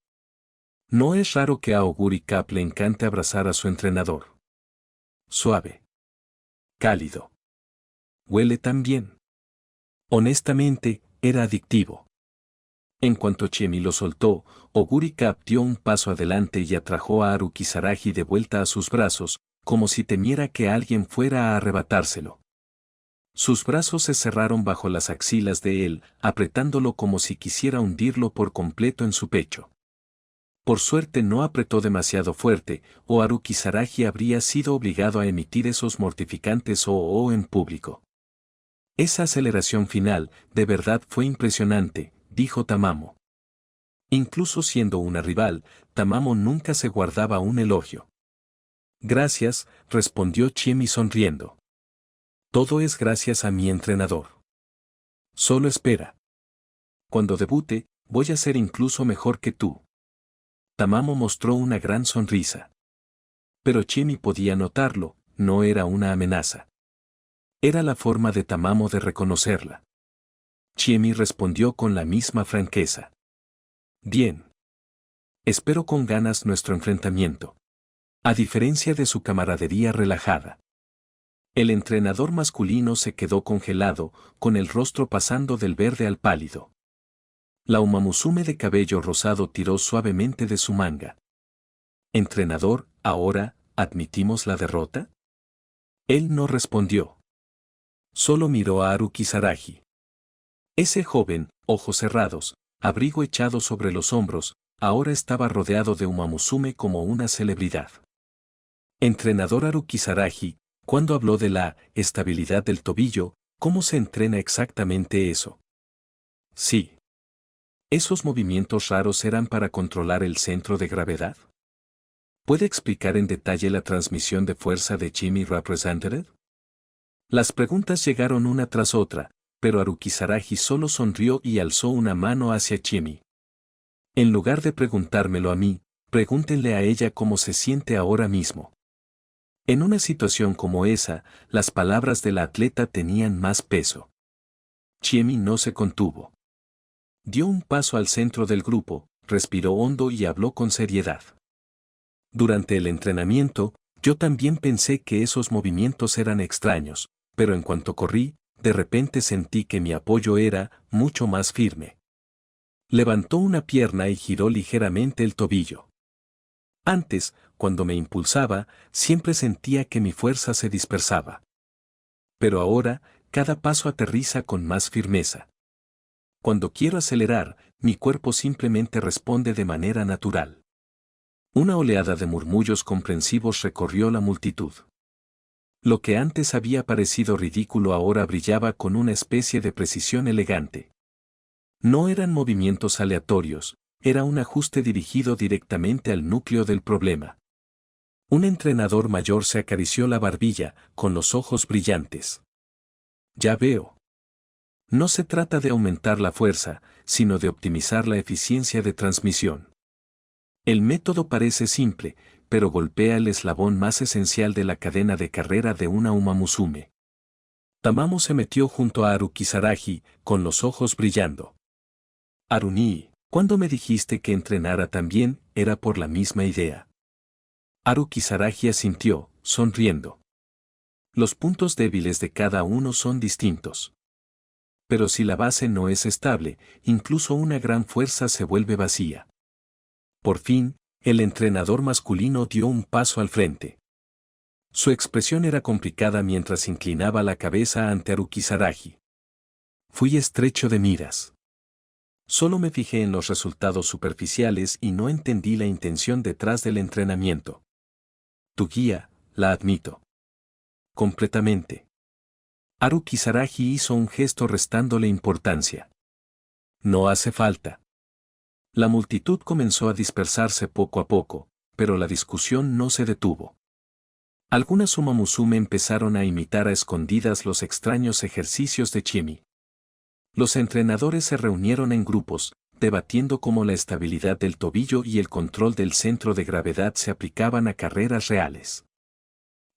No es raro que a Oguri Cap le encante abrazar a su entrenador. Suave. Cálido. Huele tan bien. Honestamente, era adictivo. En cuanto Chiemi lo soltó, Oguri Cap dio un paso adelante y atrajo a Haruki Saragi de vuelta a sus brazos, como si temiera que alguien fuera a arrebatárselo. Sus brazos se cerraron bajo las axilas de él, apretándolo como si quisiera hundirlo por completo en su pecho. Por suerte no apretó demasiado fuerte, o Haruki Saragi habría sido obligado a emitir esos mortificantes "oh" en público. Esa aceleración final, de verdad fue impresionante, dijo Tamamo. Incluso siendo una rival, Tamamo nunca se guardaba un elogio. Gracias, respondió Chiemi sonriendo. Todo es gracias a mi entrenador. Solo espera. Cuando debute, voy a ser incluso mejor que tú. Tamamo mostró una gran sonrisa. Pero Chiemi podía notarlo, no era una amenaza. Era la forma de Tamamo de reconocerla. Chiemi respondió con la misma franqueza. Bien. Espero con ganas nuestro enfrentamiento. A diferencia de su camaradería relajada. El entrenador masculino se quedó congelado, con el rostro pasando del verde al pálido. La Umamusume de cabello rosado tiró suavemente de su manga. Entrenador, ahora, ¿admitimos la derrota? Él no respondió. Solo miró a Haru Kisaragi. Ese joven, ojos cerrados, abrigo echado sobre los hombros, ahora estaba rodeado de Umamusume como una celebridad. Entrenador Haru Kisaragi, cuando habló de la estabilidad del tobillo, ¿cómo se entrena exactamente eso? Sí. ¿Esos movimientos raros eran para controlar el centro de gravedad? ¿Puede explicar en detalle la transmisión de fuerza de Jimmy Represented? Las preguntas llegaron una tras otra, pero Haru Kisaragi solo sonrió y alzó una mano hacia Jimmy. En lugar de preguntármelo a mí, pregúntenle a ella cómo se siente ahora mismo. En una situación como esa, las palabras de la atleta tenían más peso. Jimmy no se contuvo. Dio un paso al centro del grupo, respiró hondo y habló con seriedad. Durante el entrenamiento, yo también pensé que esos movimientos eran extraños, pero en cuanto corrí, de repente sentí que mi apoyo era mucho más firme. Levantó una pierna y giró ligeramente el tobillo. Antes, cuando me impulsaba, siempre sentía que mi fuerza se dispersaba. Pero ahora, cada paso aterriza con más firmeza. Cuando quiero acelerar, mi cuerpo simplemente responde de manera natural. Una oleada de murmullos comprensivos recorrió la multitud. Lo que antes había parecido ridículo ahora brillaba con una especie de precisión elegante. No eran movimientos aleatorios, era un ajuste dirigido directamente al núcleo del problema. Un entrenador mayor se acarició la barbilla, con los ojos brillantes. Ya veo. No se trata de aumentar la fuerza, sino de optimizar la eficiencia de transmisión. El método parece simple, pero golpea el eslabón más esencial de la cadena de carrera de una Umamusume. Tamamo se metió junto a Haru Kisaragi, con los ojos brillando. Haruni, ¿cuándo me dijiste que entrenara también, era por la misma idea? Haru Kisaragi asintió, sonriendo. Los puntos débiles de cada uno son distintos. Pero si la base no es estable, incluso una gran fuerza se vuelve vacía. Por fin, el entrenador masculino dio un paso al frente. Su expresión era complicada mientras inclinaba la cabeza ante Haru Kisaragi. Fui estrecho de miras. Solo me fijé en los resultados superficiales y no entendí la intención detrás del entrenamiento. Tu guía, la admito. Completamente. Haru Kisaragi hizo un gesto restándole importancia. No hace falta. La multitud comenzó a dispersarse poco a poco, pero la discusión no se detuvo. Algunas Umamusume empezaron a imitar a escondidas los extraños ejercicios de Jimmy. Los entrenadores se reunieron en grupos, debatiendo cómo la estabilidad del tobillo y el control del centro de gravedad se aplicaban a carreras reales.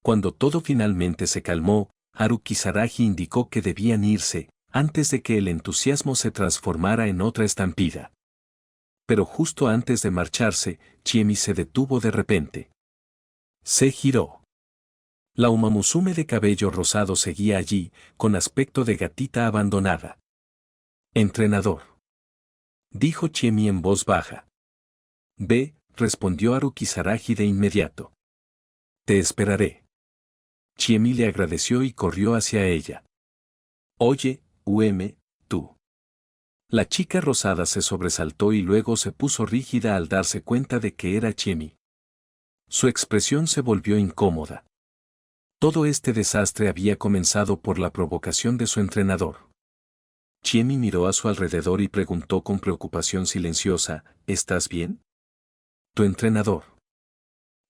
Cuando todo finalmente se calmó, Haru Kisaragi indicó que debían irse, antes de que el entusiasmo se transformara en otra estampida. Pero justo antes de marcharse, Jimmy se detuvo de repente. Se giró. La Umamusume de cabello rosado seguía allí, con aspecto de gatita abandonada. Entrenador. Dijo Jimmy en voz baja. Ve, respondió Haru Kisaragi de inmediato. Te esperaré. Jimmy le agradeció y corrió hacia ella. Oye, tú. La chica rosada se sobresaltó y luego se puso rígida al darse cuenta de que era Jimmy. Su expresión se volvió incómoda. Todo este desastre había comenzado por la provocación de su entrenador. Jimmy miró a su alrededor y preguntó con preocupación silenciosa, ¿estás bien? Tu entrenador.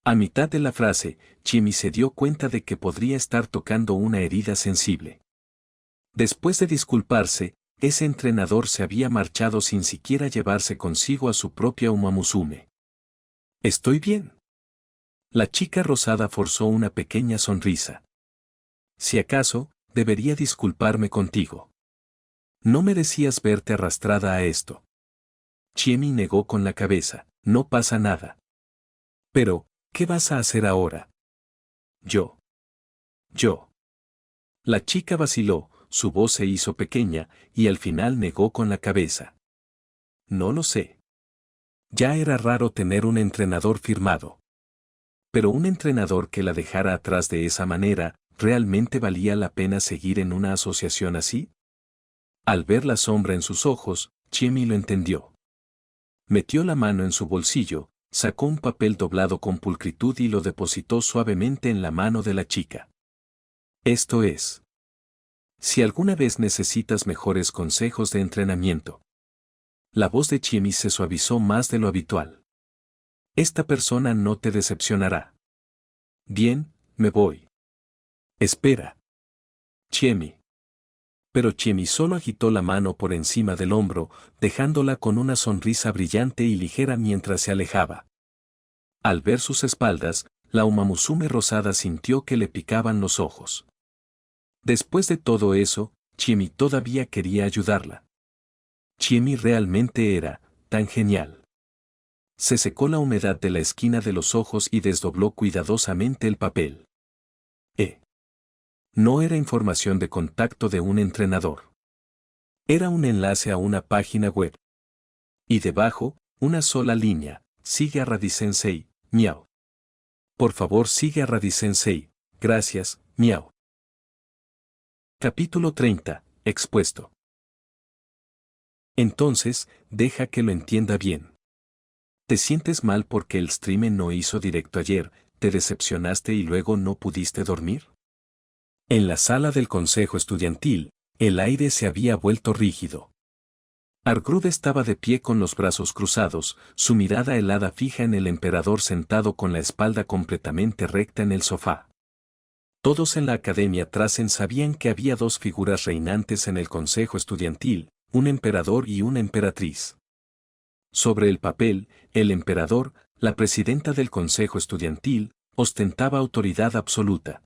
A mitad de la frase, Jimmy se dio cuenta de que podría estar tocando una herida sensible. Después de disculparse, ese entrenador se había marchado sin siquiera llevarse consigo a su propia Umamusume. ¿Estoy bien? La chica rosada forzó una pequeña sonrisa. Si acaso, debería disculparme contigo. No merecías verte arrastrada a esto. Jimmy negó con la cabeza, no pasa nada. Pero, ¿qué vas a hacer ahora? Yo. La chica vaciló, su voz se hizo pequeña, y al final negó con la cabeza. No lo sé. Ya era raro tener un entrenador firmado. Pero un entrenador que la dejara atrás de esa manera, ¿realmente valía la pena seguir en una asociación así? Al ver la sombra en sus ojos, Chiemi lo entendió. Metió la mano en su bolsillo, sacó un papel doblado con pulcritud y lo depositó suavemente en la mano de la chica. Esto es. Si alguna vez necesitas mejores consejos de entrenamiento. La voz de Chiemi se suavizó más de lo habitual. Esta persona no te decepcionará. Bien, me voy. Espera. Chiemi. Pero Chiemi solo agitó la mano por encima del hombro, dejándola con una sonrisa brillante y ligera mientras se alejaba. Al ver sus espaldas, la Umamusume rosada sintió que le picaban los ojos. Después de todo eso, Chiemi todavía quería ayudarla. Chiemi realmente era tan genial. Se secó la humedad de la esquina de los ojos y desdobló cuidadosamente el papel. No era información de contacto de un entrenador. Era un enlace a una página web. Y debajo, una sola línea: sigue a Radisensei, miau. Por favor, sigue a Radisensei, gracias, miau. Capítulo 30, expuesto. Entonces, deja que lo entienda bien. ¿Te sientes mal porque el stream no hizo directo ayer, te decepcionaste y luego no pudiste dormir? En la sala del consejo estudiantil, el aire se había vuelto rígido. Argrud estaba de pie con los brazos cruzados, su mirada helada fija en el emperador sentado con la espalda completamente recta en el sofá. Todos en la academia Trasen sabían que había dos figuras reinantes en el consejo estudiantil, un emperador y una emperatriz. Sobre el papel, el emperador, la presidenta del consejo estudiantil, ostentaba autoridad absoluta.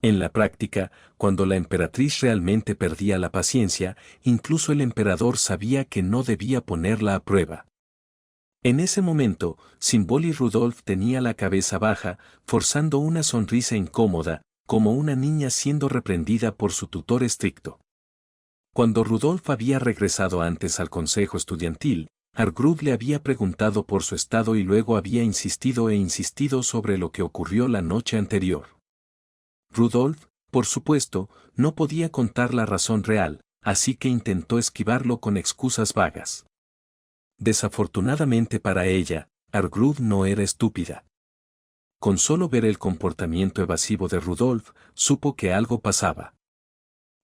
En la práctica, cuando la emperatriz realmente perdía la paciencia, incluso el emperador sabía que no debía ponerla a prueba. En ese momento, Symbol Rudolf tenía la cabeza baja, forzando una sonrisa incómoda, como una niña siendo reprendida por su tutor estricto. Cuando Rudolf había regresado antes al consejo estudiantil, Argrud le había preguntado por su estado y luego había insistido sobre lo que ocurrió la noche anterior. Rudolf, por supuesto, no podía contar la razón real, así que intentó esquivarlo con excusas vagas. Desafortunadamente para ella, Argrud no era estúpida. Con solo ver el comportamiento evasivo de Rudolf, supo que algo pasaba.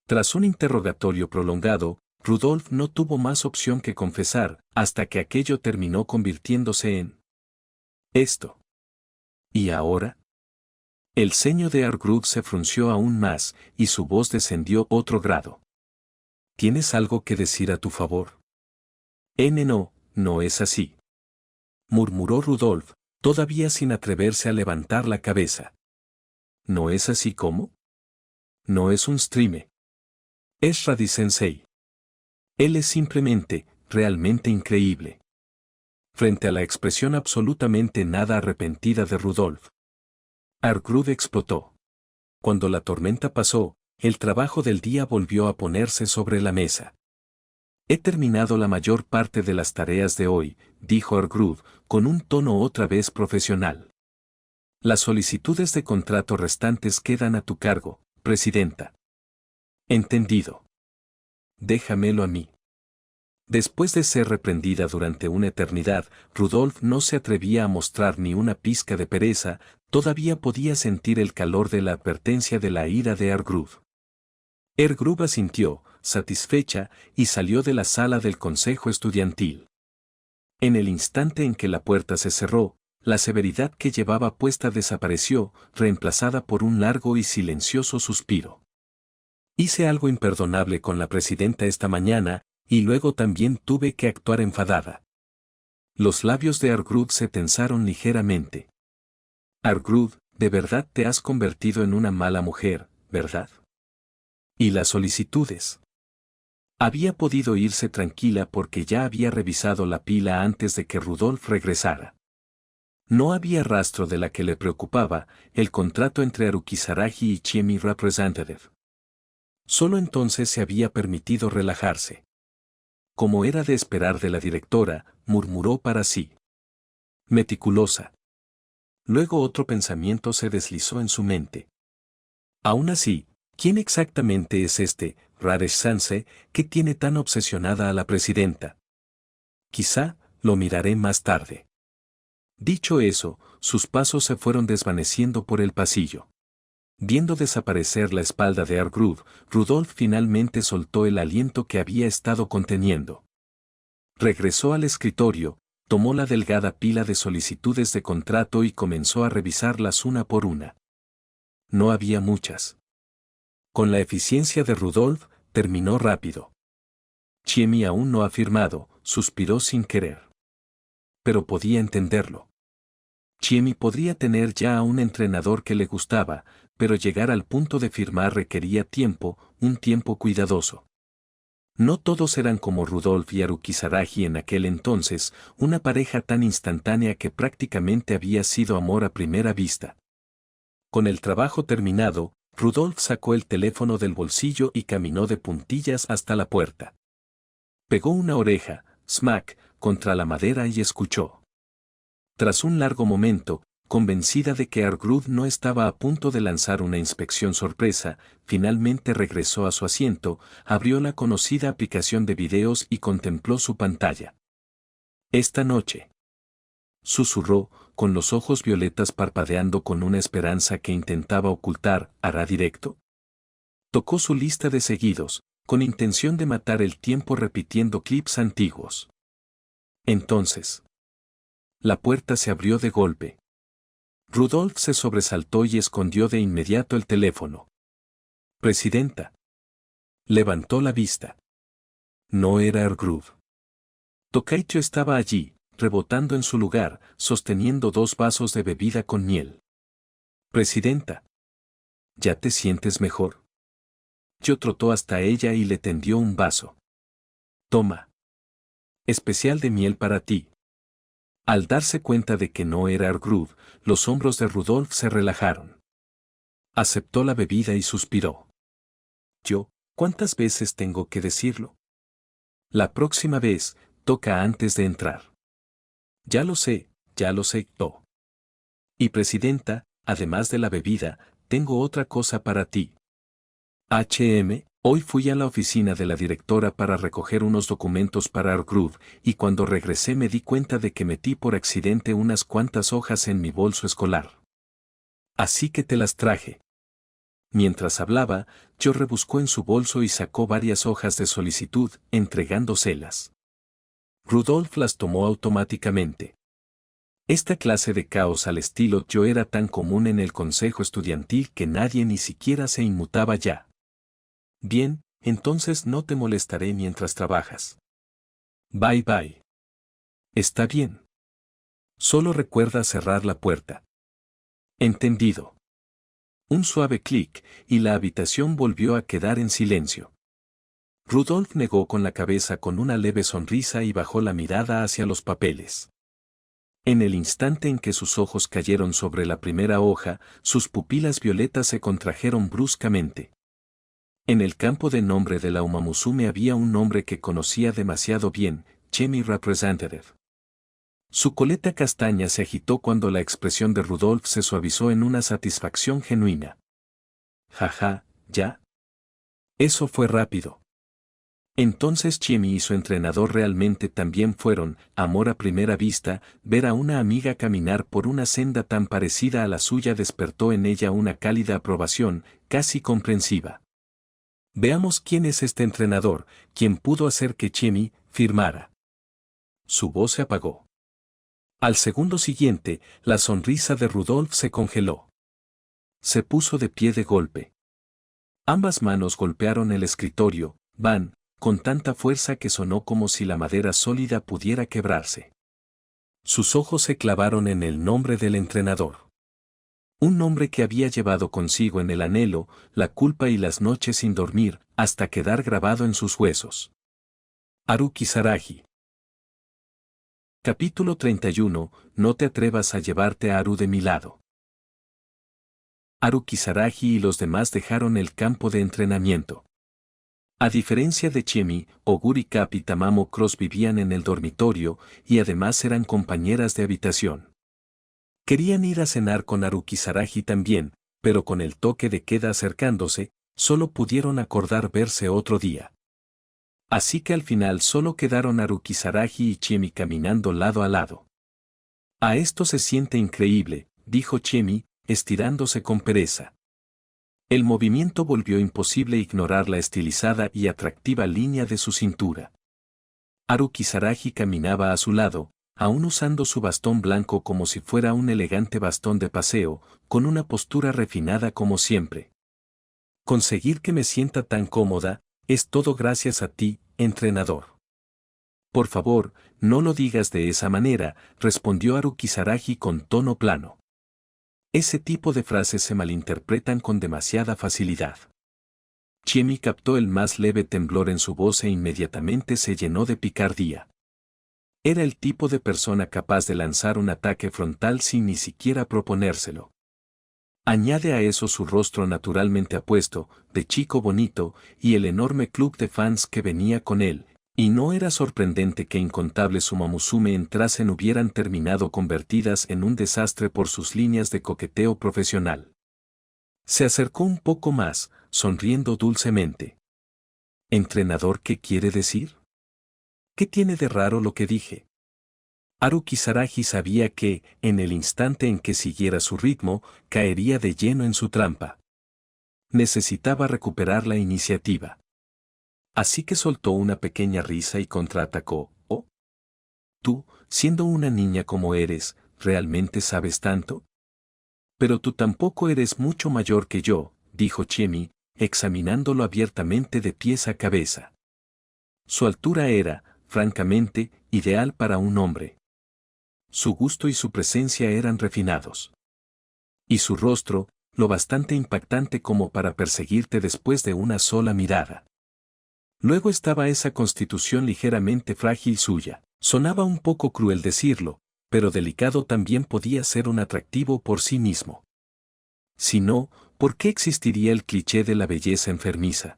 Tras un interrogatorio prolongado, Rudolf no tuvo más opción que confesar, hasta que aquello terminó convirtiéndose en esto. ¿Y ahora? El ceño de Argrud se frunció aún más, y su voz descendió otro grado. ¿Tienes algo que decir a tu favor? No es así. Murmuró Rudolf, todavía sin atreverse a levantar la cabeza. ¿No es así como? No es un streame. Es Radisensei. Él es simplemente, realmente increíble. Frente a la expresión absolutamente nada arrepentida de Rudolf, Argrud explotó. Cuando la tormenta pasó, el trabajo del día volvió a ponerse sobre la mesa. He terminado la mayor parte de las tareas de hoy, dijo Argrud, con un tono otra vez profesional. Las solicitudes de contrato restantes quedan a tu cargo, presidenta. Entendido. Déjamelo a mí. Después de ser reprendida durante una eternidad, Rudolf no se atrevía a mostrar ni una pizca de pereza, todavía podía sentir el calor de la advertencia de la ira de Argrud. Argrud asintió, satisfecha, y salió de la sala del consejo estudiantil. En el instante en que la puerta se cerró, la severidad que llevaba puesta desapareció, reemplazada por un largo y silencioso suspiro. Hice algo imperdonable con la presidenta esta mañana, y luego también tuve que actuar enfadada. Los labios de Argrud se tensaron ligeramente. Argrud, de verdad te has convertido en una mala mujer, ¿verdad? ¿Y las solicitudes? Había podido irse tranquila porque ya había revisado la pila antes de que Rudolf regresara. No había rastro de la que le preocupaba, el contrato entre Arukizaragi y Chiemi Representative. Solo entonces se había permitido relajarse. Como era de esperar de la directora, murmuró para sí. Meticulosa. Luego otro pensamiento se deslizó en su mente. Aún así, ¿quién exactamente es este Radesh Sanse que tiene tan obsesionada a la presidenta? Quizá lo miraré más tarde. Dicho eso, sus pasos se fueron desvaneciendo por el pasillo. Viendo desaparecer la espalda de Argrud, Rudolf finalmente soltó el aliento que había estado conteniendo. Regresó al escritorio, tomó la delgada pila de solicitudes de contrato y comenzó a revisarlas una por una. No había muchas. Con la eficiencia de Rudolf, terminó rápido. Chiemi aún no ha firmado, suspiró sin querer. Pero podía entenderlo. Chiemi podría tener ya a un entrenador que le gustaba, pero llegar al punto de firmar requería tiempo, un tiempo cuidadoso. No todos eran como Rudolf y Haruki Saragi en aquel entonces, una pareja tan instantánea que prácticamente había sido amor a primera vista. Con el trabajo terminado, Rudolf sacó el teléfono del bolsillo y caminó de puntillas hasta la puerta. Pegó una oreja, smack, contra la madera y escuchó. Tras un largo momento, convencida de que Argrud no estaba a punto de lanzar una inspección sorpresa, finalmente regresó a su asiento, abrió la conocida aplicación de videos y contempló su pantalla. Esta noche. Susurró, con los ojos violetas parpadeando con una esperanza que intentaba ocultar, ¿hará directo? Tocó su lista de seguidos, con intención de matar el tiempo repitiendo clips antiguos. Entonces. La puerta se abrió de golpe. Rudolf se sobresaltó y escondió de inmediato el teléfono. Presidenta. Levantó la vista. No era Argrud. Tokaicho estaba allí, rebotando en su lugar, sosteniendo 2 vasos de bebida con miel. Presidenta. ¿Ya te sientes mejor? Yo trotó hasta ella y le tendió un vaso. Toma. Especial de miel para ti. Al darse cuenta de que no era Argrud, los hombros de Rudolf se relajaron. Aceptó la bebida y suspiró. ¿Cuántas veces tengo que decirlo? La próxima vez, toca antes de entrar. Ya lo sé, oh. Y presidenta, además de la bebida, tengo otra cosa para ti. Hoy fui a la oficina de la directora para recoger unos documentos para Argrud, y cuando regresé me di cuenta de que metí por accidente unas cuantas hojas en mi bolso escolar. Así que te las traje. Mientras hablaba, Joe rebuscó en su bolso y sacó varias hojas de solicitud, entregándoselas. Rudolf las tomó automáticamente. Esta clase de caos al estilo Joe era tan común en el consejo estudiantil que nadie ni siquiera se inmutaba ya. Bien, entonces no te molestaré mientras trabajas. Bye bye. Está bien. Solo recuerda cerrar la puerta. Entendido. Un suave clic, y la habitación volvió a quedar en silencio. Rudolf negó con la cabeza con una leve sonrisa y bajó la mirada hacia los papeles. En el instante en que sus ojos cayeron sobre la primera hoja, sus pupilas violetas se contrajeron bruscamente. En el campo de nombre de la Umamusume había un nombre que conocía demasiado bien, Chemi Representative. Su coleta castaña se agitó cuando la expresión de Rudolf se suavizó en una satisfacción genuina. Jaja, ¿ya? Eso fue rápido. Entonces Chemi y su entrenador realmente también fueron, amor a primera vista, ver a una amiga caminar por una senda tan parecida a la suya despertó en ella una cálida aprobación, casi comprensiva. Veamos quién es este entrenador, quien pudo hacer que Chemi firmara. Su voz se apagó. Al segundo siguiente, la sonrisa de Rudolf se congeló. Se puso de pie de golpe. Ambas manos golpearon el escritorio, con tanta fuerza que sonó como si la madera sólida pudiera quebrarse. Sus ojos se clavaron en el nombre del entrenador. Un nombre que había llevado consigo en el anhelo, la culpa y las noches sin dormir, hasta quedar grabado en sus huesos. Haruki Saragi. Capítulo 31. No te atrevas a llevarte a Haru de mi lado. Haruki Saragi y los demás dejaron el campo de entrenamiento. A diferencia de Chemi, Oguri Cap y Tamamo Cross vivían en el dormitorio y además eran compañeras de habitación. Querían ir a cenar con Haruki Saragi también, pero con el toque de queda acercándose, solo pudieron acordar verse otro día. Así que al final solo quedaron Haruki Saraji y Chiemi caminando lado a lado. A esto se siente increíble, dijo Chiemi, estirándose con pereza. El movimiento volvió imposible ignorar la estilizada y atractiva línea de su cintura. Haruki Saraji caminaba a su lado, aún usando su bastón blanco como si fuera un elegante bastón de paseo, con una postura refinada como siempre. Conseguir que me sienta tan cómoda, es todo gracias a ti, entrenador. Por favor, no lo digas de esa manera, respondió Haruki Saraji con tono plano. Ese tipo de frases se malinterpretan con demasiada facilidad. Chiemi captó el más leve temblor en su voz e inmediatamente se llenó de picardía. Era el tipo de persona capaz de lanzar un ataque frontal sin ni siquiera proponérselo. Añade a eso su rostro naturalmente apuesto, de chico bonito, y el enorme club de fans que venía con él, y no era sorprendente que incontables Sumamusume entrasen hubieran terminado convertidas en un desastre por sus líneas de coqueteo profesional. Se acercó un poco más, sonriendo dulcemente. ¿Entrenador qué quiere decir? ¿Qué tiene de raro lo que dije? Haruki Saraji sabía que, en el instante en que siguiera su ritmo, caería de lleno en su trampa. Necesitaba recuperar la iniciativa. Así que soltó una pequeña risa y contraatacó. «Oh, tú, siendo una niña como eres, ¿realmente sabes tanto? Pero tú tampoco eres mucho mayor que yo», dijo Chiemi, examinándolo abiertamente de pies a cabeza. Su altura era, francamente, ideal para un hombre. Su gusto y su presencia eran refinados. Y su rostro, lo bastante impactante como para perseguirte después de una sola mirada. Luego estaba esa constitución ligeramente frágil suya. Sonaba un poco cruel decirlo, pero delicado también podía ser un atractivo por sí mismo. Si no, ¿por qué existiría el cliché de la belleza enfermiza?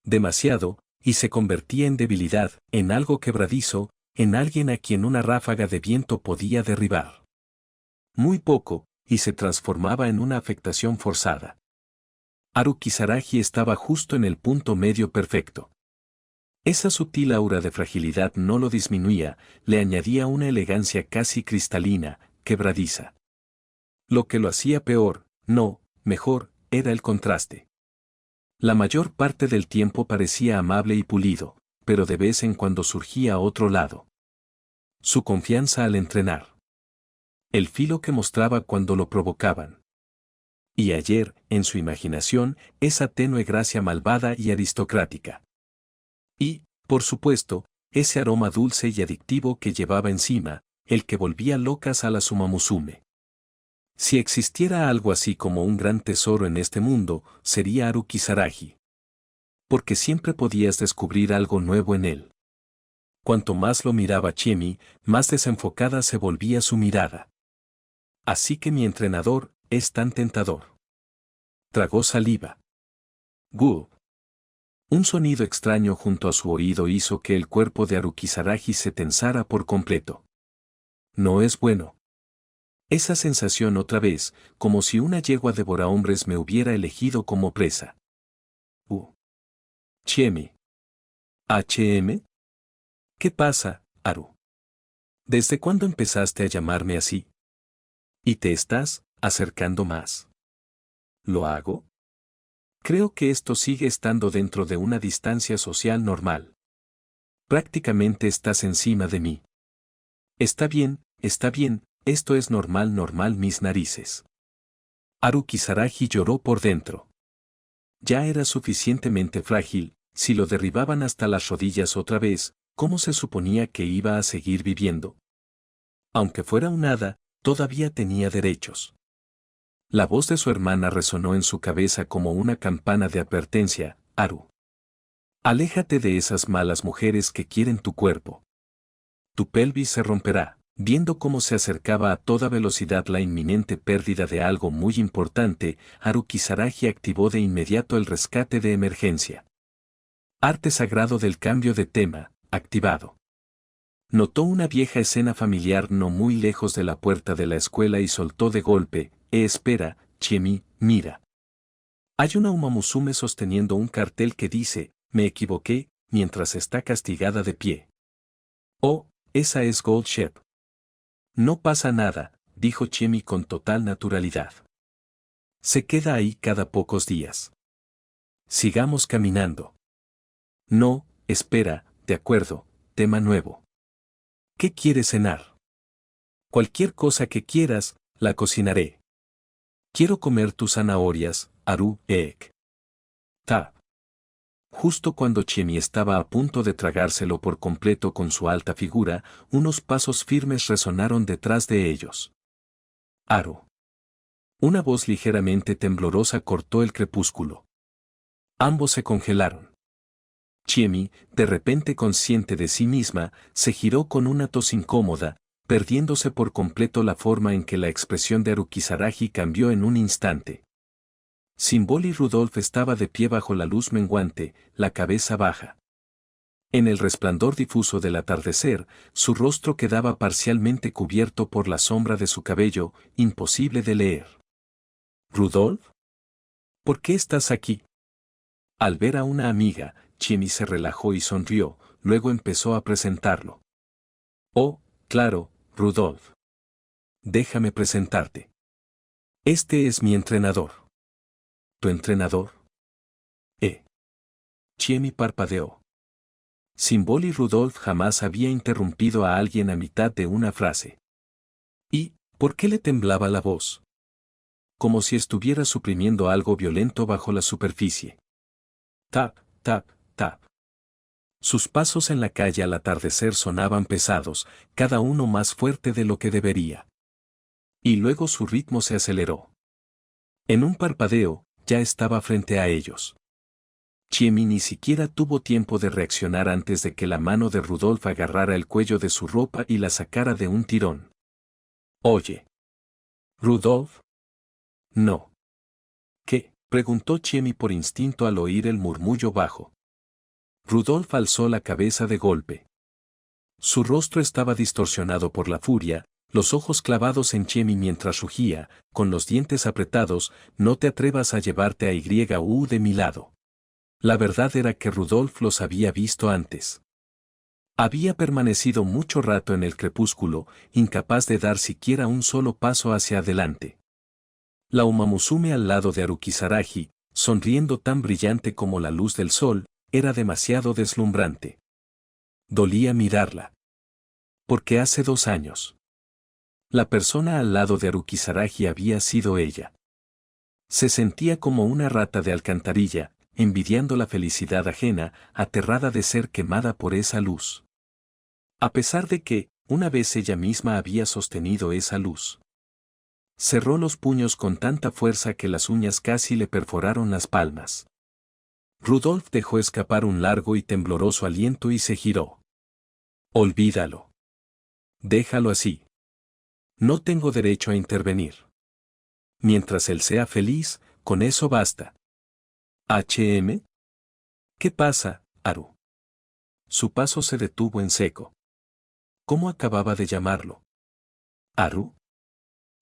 Demasiado, y se convertía en debilidad, en algo quebradizo, en alguien a quien una ráfaga de viento podía derribar. Muy poco, y se transformaba en una afectación forzada. Haruki Saraji estaba justo en el punto medio perfecto. Esa sutil aura de fragilidad no lo disminuía, le añadía una elegancia casi cristalina, quebradiza. Lo que lo hacía peor, no, mejor, era el contraste. La mayor parte del tiempo parecía amable y pulido, pero de vez en cuando surgía otro lado. Su confianza al entrenar. El filo que mostraba cuando lo provocaban. Y ayer, en su imaginación, esa tenue gracia malvada y aristocrática. Y, por supuesto, ese aroma dulce y adictivo que llevaba encima, el que volvía locas a la Sumamusume. Si existiera algo así como un gran tesoro en este mundo, sería Haruki Saraji. Porque siempre podías descubrir algo nuevo en él. Cuanto más lo miraba Chiemi, más desenfocada se volvía su mirada. Así que mi entrenador es tan tentador. Tragó saliva. ¡Gu! Un sonido extraño junto a su oído hizo que el cuerpo de Haruki Saraji se tensara por completo. No es bueno. Esa sensación otra vez, como si una yegua devorahombres me hubiera elegido como presa. Chiemi. ¿HM? ¿Qué pasa, Haru? ¿Desde cuándo empezaste a llamarme así? ¿Y te estás acercando más? ¿Lo hago? Creo que esto sigue estando dentro de una distancia social normal. Prácticamente estás encima de mí. Está bien, esto es normal mis narices. Haruki Saraji lloró por dentro. Ya era suficientemente frágil, si lo derribaban hasta las rodillas otra vez, ¿cómo se suponía que iba a seguir viviendo? Aunque fuera un hada, todavía tenía derechos. La voz de su hermana resonó en su cabeza como una campana de advertencia. Haru. Aléjate de esas malas mujeres que quieren tu cuerpo. Tu pelvis se romperá. Viendo cómo se acercaba a toda velocidad la inminente pérdida de algo muy importante, Haruki Saraji activó de inmediato el rescate de emergencia. Arte sagrado del cambio de tema, activado. Notó una vieja escena familiar no muy lejos de la puerta de la escuela y soltó de golpe, espera, Chiemi, mira. Hay una Uma Musume sosteniendo un cartel que dice, me equivoqué, mientras está castigada de pie. Oh, esa es Gold Shep. No pasa nada, dijo Chiemi con total naturalidad. Se queda ahí cada pocos días. Sigamos caminando. No, espera, de acuerdo, tema nuevo. ¿Qué quieres cenar? Cualquier cosa que quieras, la cocinaré. Quiero comer tus zanahorias, Haru, Ta. Justo cuando Chiemi estaba a punto de tragárselo por completo con su alta figura, unos pasos firmes resonaron detrás de ellos. Haru. Una voz ligeramente temblorosa cortó el crepúsculo. Ambos se congelaron. Chiemi, de repente consciente de sí misma, se giró con una tos incómoda, perdiéndose por completo la forma en que la expresión de Haru Kisaragi cambió en un instante. Symbol Rudolph estaba de pie bajo la luz menguante, la cabeza baja. En el resplandor difuso del atardecer, su rostro quedaba parcialmente cubierto por la sombra de su cabello, imposible de leer. ¿Rudolph? ¿Por qué estás aquí? Al ver a una amiga, Chiemi se relajó y sonrió, luego empezó a presentarlo. Oh, claro, Rudolph. Déjame presentarte. Este es mi entrenador. ¿Tu entrenador? Chiemi parpadeó. Symbol y Rudolph jamás había interrumpido a alguien a mitad de una frase. ¿Y por qué le temblaba la voz? Como si estuviera suprimiendo algo violento bajo la superficie. Tap, tap, tap. Sus pasos en la calle al atardecer sonaban pesados, cada uno más fuerte de lo que debería. Y luego su ritmo se aceleró. En un parpadeo, ya estaba frente a ellos. Chiemi ni siquiera tuvo tiempo de reaccionar antes de que la mano de Rudolph agarrara el cuello de su ropa y la sacara de un tirón. Oye. ¿Rudolph? No. ¿Qué? Preguntó Chiemi por instinto al oír el murmullo bajo. Rudolph alzó la cabeza de golpe. Su rostro estaba distorsionado por la furia, los ojos clavados en Chiemi mientras rugía, con los dientes apretados, no te atrevas a llevarte a YU de mi lado. La verdad era que Rudolph los había visto antes. Había permanecido mucho rato en el crepúsculo, incapaz de dar siquiera un solo paso hacia adelante. La Uma Musume al lado de Haru Kisaragi, sonriendo tan brillante como la luz del sol, era demasiado deslumbrante. Dolía mirarla. Porque hace 2 años. La persona al lado de Haru Kisaragi había sido ella. Se sentía como una rata de alcantarilla, envidiando la felicidad ajena, aterrada de ser quemada por esa luz. A pesar de que, una vez ella misma había sostenido esa luz. Cerró los puños con tanta fuerza que las uñas casi le perforaron las palmas. Rudolph dejó escapar un largo y tembloroso aliento y se giró. Olvídalo. Déjalo así. No tengo derecho a intervenir. Mientras él sea feliz, con eso basta. ¿HM? ¿Qué pasa, Haru? Su paso se detuvo en seco. ¿Cómo acababa de llamarlo? ¿Haru?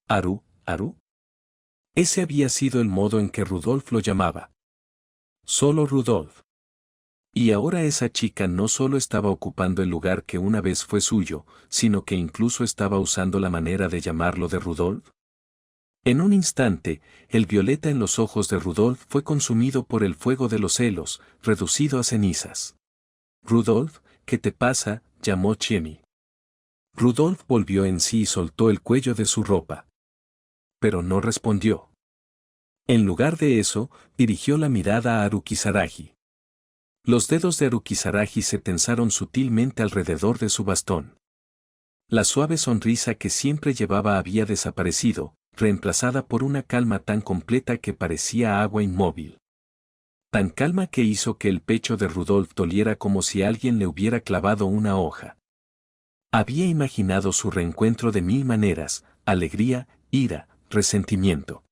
¿Haru? ¿Haru? Ese había sido el modo en que Rudolph lo llamaba. Solo Rudolph. Y ahora esa chica no solo estaba ocupando el lugar que una vez fue suyo, sino que incluso estaba usando la manera de llamarlo de Rudolph. En un instante, el violeta en los ojos de Rudolph fue consumido por el fuego de los celos, reducido a cenizas. Rudolph, ¿qué te pasa?, llamó Chiemi. Rudolph volvió en sí y soltó el cuello de su ropa. Pero no respondió. En lugar de eso, dirigió la mirada a Haru Kisaragi. Los dedos de Haru Kisaragi se tensaron sutilmente alrededor de su bastón. La suave sonrisa que siempre llevaba había desaparecido, reemplazada por una calma tan completa que parecía agua inmóvil. Tan calma que hizo que el pecho de Rudolph doliera como si alguien le hubiera clavado una hoja. Había imaginado su reencuentro de 1000 maneras, alegría, ira, resentimiento.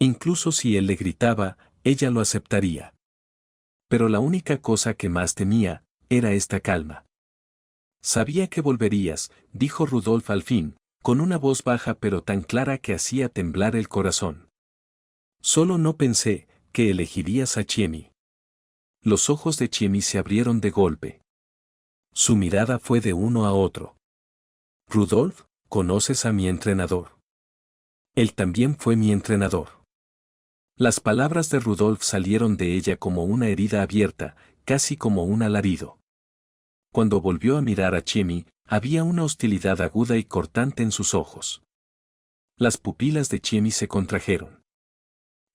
Incluso si él le gritaba, ella lo aceptaría. Pero la única cosa que más temía, era esta calma. Sabía que volverías, dijo Rudolph al fin, con una voz baja pero tan clara que hacía temblar el corazón. Solo no pensé que elegirías a Chiemi. Los ojos de Chiemi se abrieron de golpe. Su mirada fue de uno a otro. Rudolf, ¿conoces a mi entrenador? Él también fue mi entrenador. Las palabras de Rudolf salieron de ella como una herida abierta, casi como un alarido. Cuando volvió a mirar a Chiemi, había una hostilidad aguda y cortante en sus ojos. Las pupilas de Chiemi se contrajeron.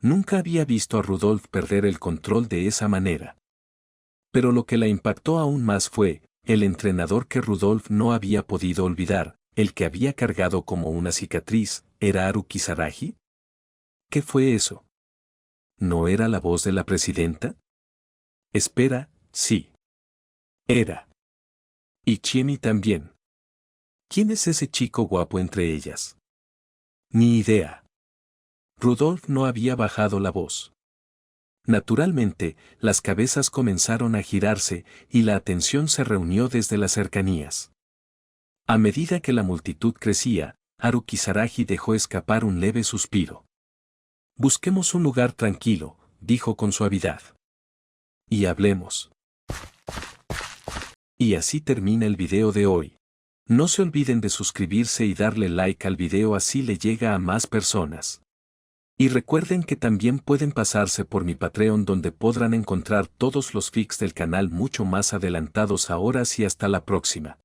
Nunca había visto a Rudolf perder el control de esa manera. Pero lo que la impactó aún más fue, el entrenador que Rudolf no había podido olvidar, el que había cargado como una cicatriz, ¿era Haru Kisaragi? ¿Qué fue eso? ¿No era la voz de la presidenta? Espera, sí. Era. Y Chiemi también. ¿Quién es ese chico guapo entre ellas? Ni idea. Rudolf no había bajado la voz. Naturalmente, las cabezas comenzaron a girarse y la atención se reunió desde las cercanías. A medida que la multitud crecía, Haru Kisaragi dejó escapar un leve suspiro. Busquemos un lugar tranquilo, dijo con suavidad. Y hablemos. Y así termina el video de hoy. No se olviden de suscribirse y darle like al video, así le llega a más personas. Y recuerden que también pueden pasarse por mi Patreon, donde podrán encontrar todos los fics del canal mucho más adelantados. Ahora sí, hasta la próxima.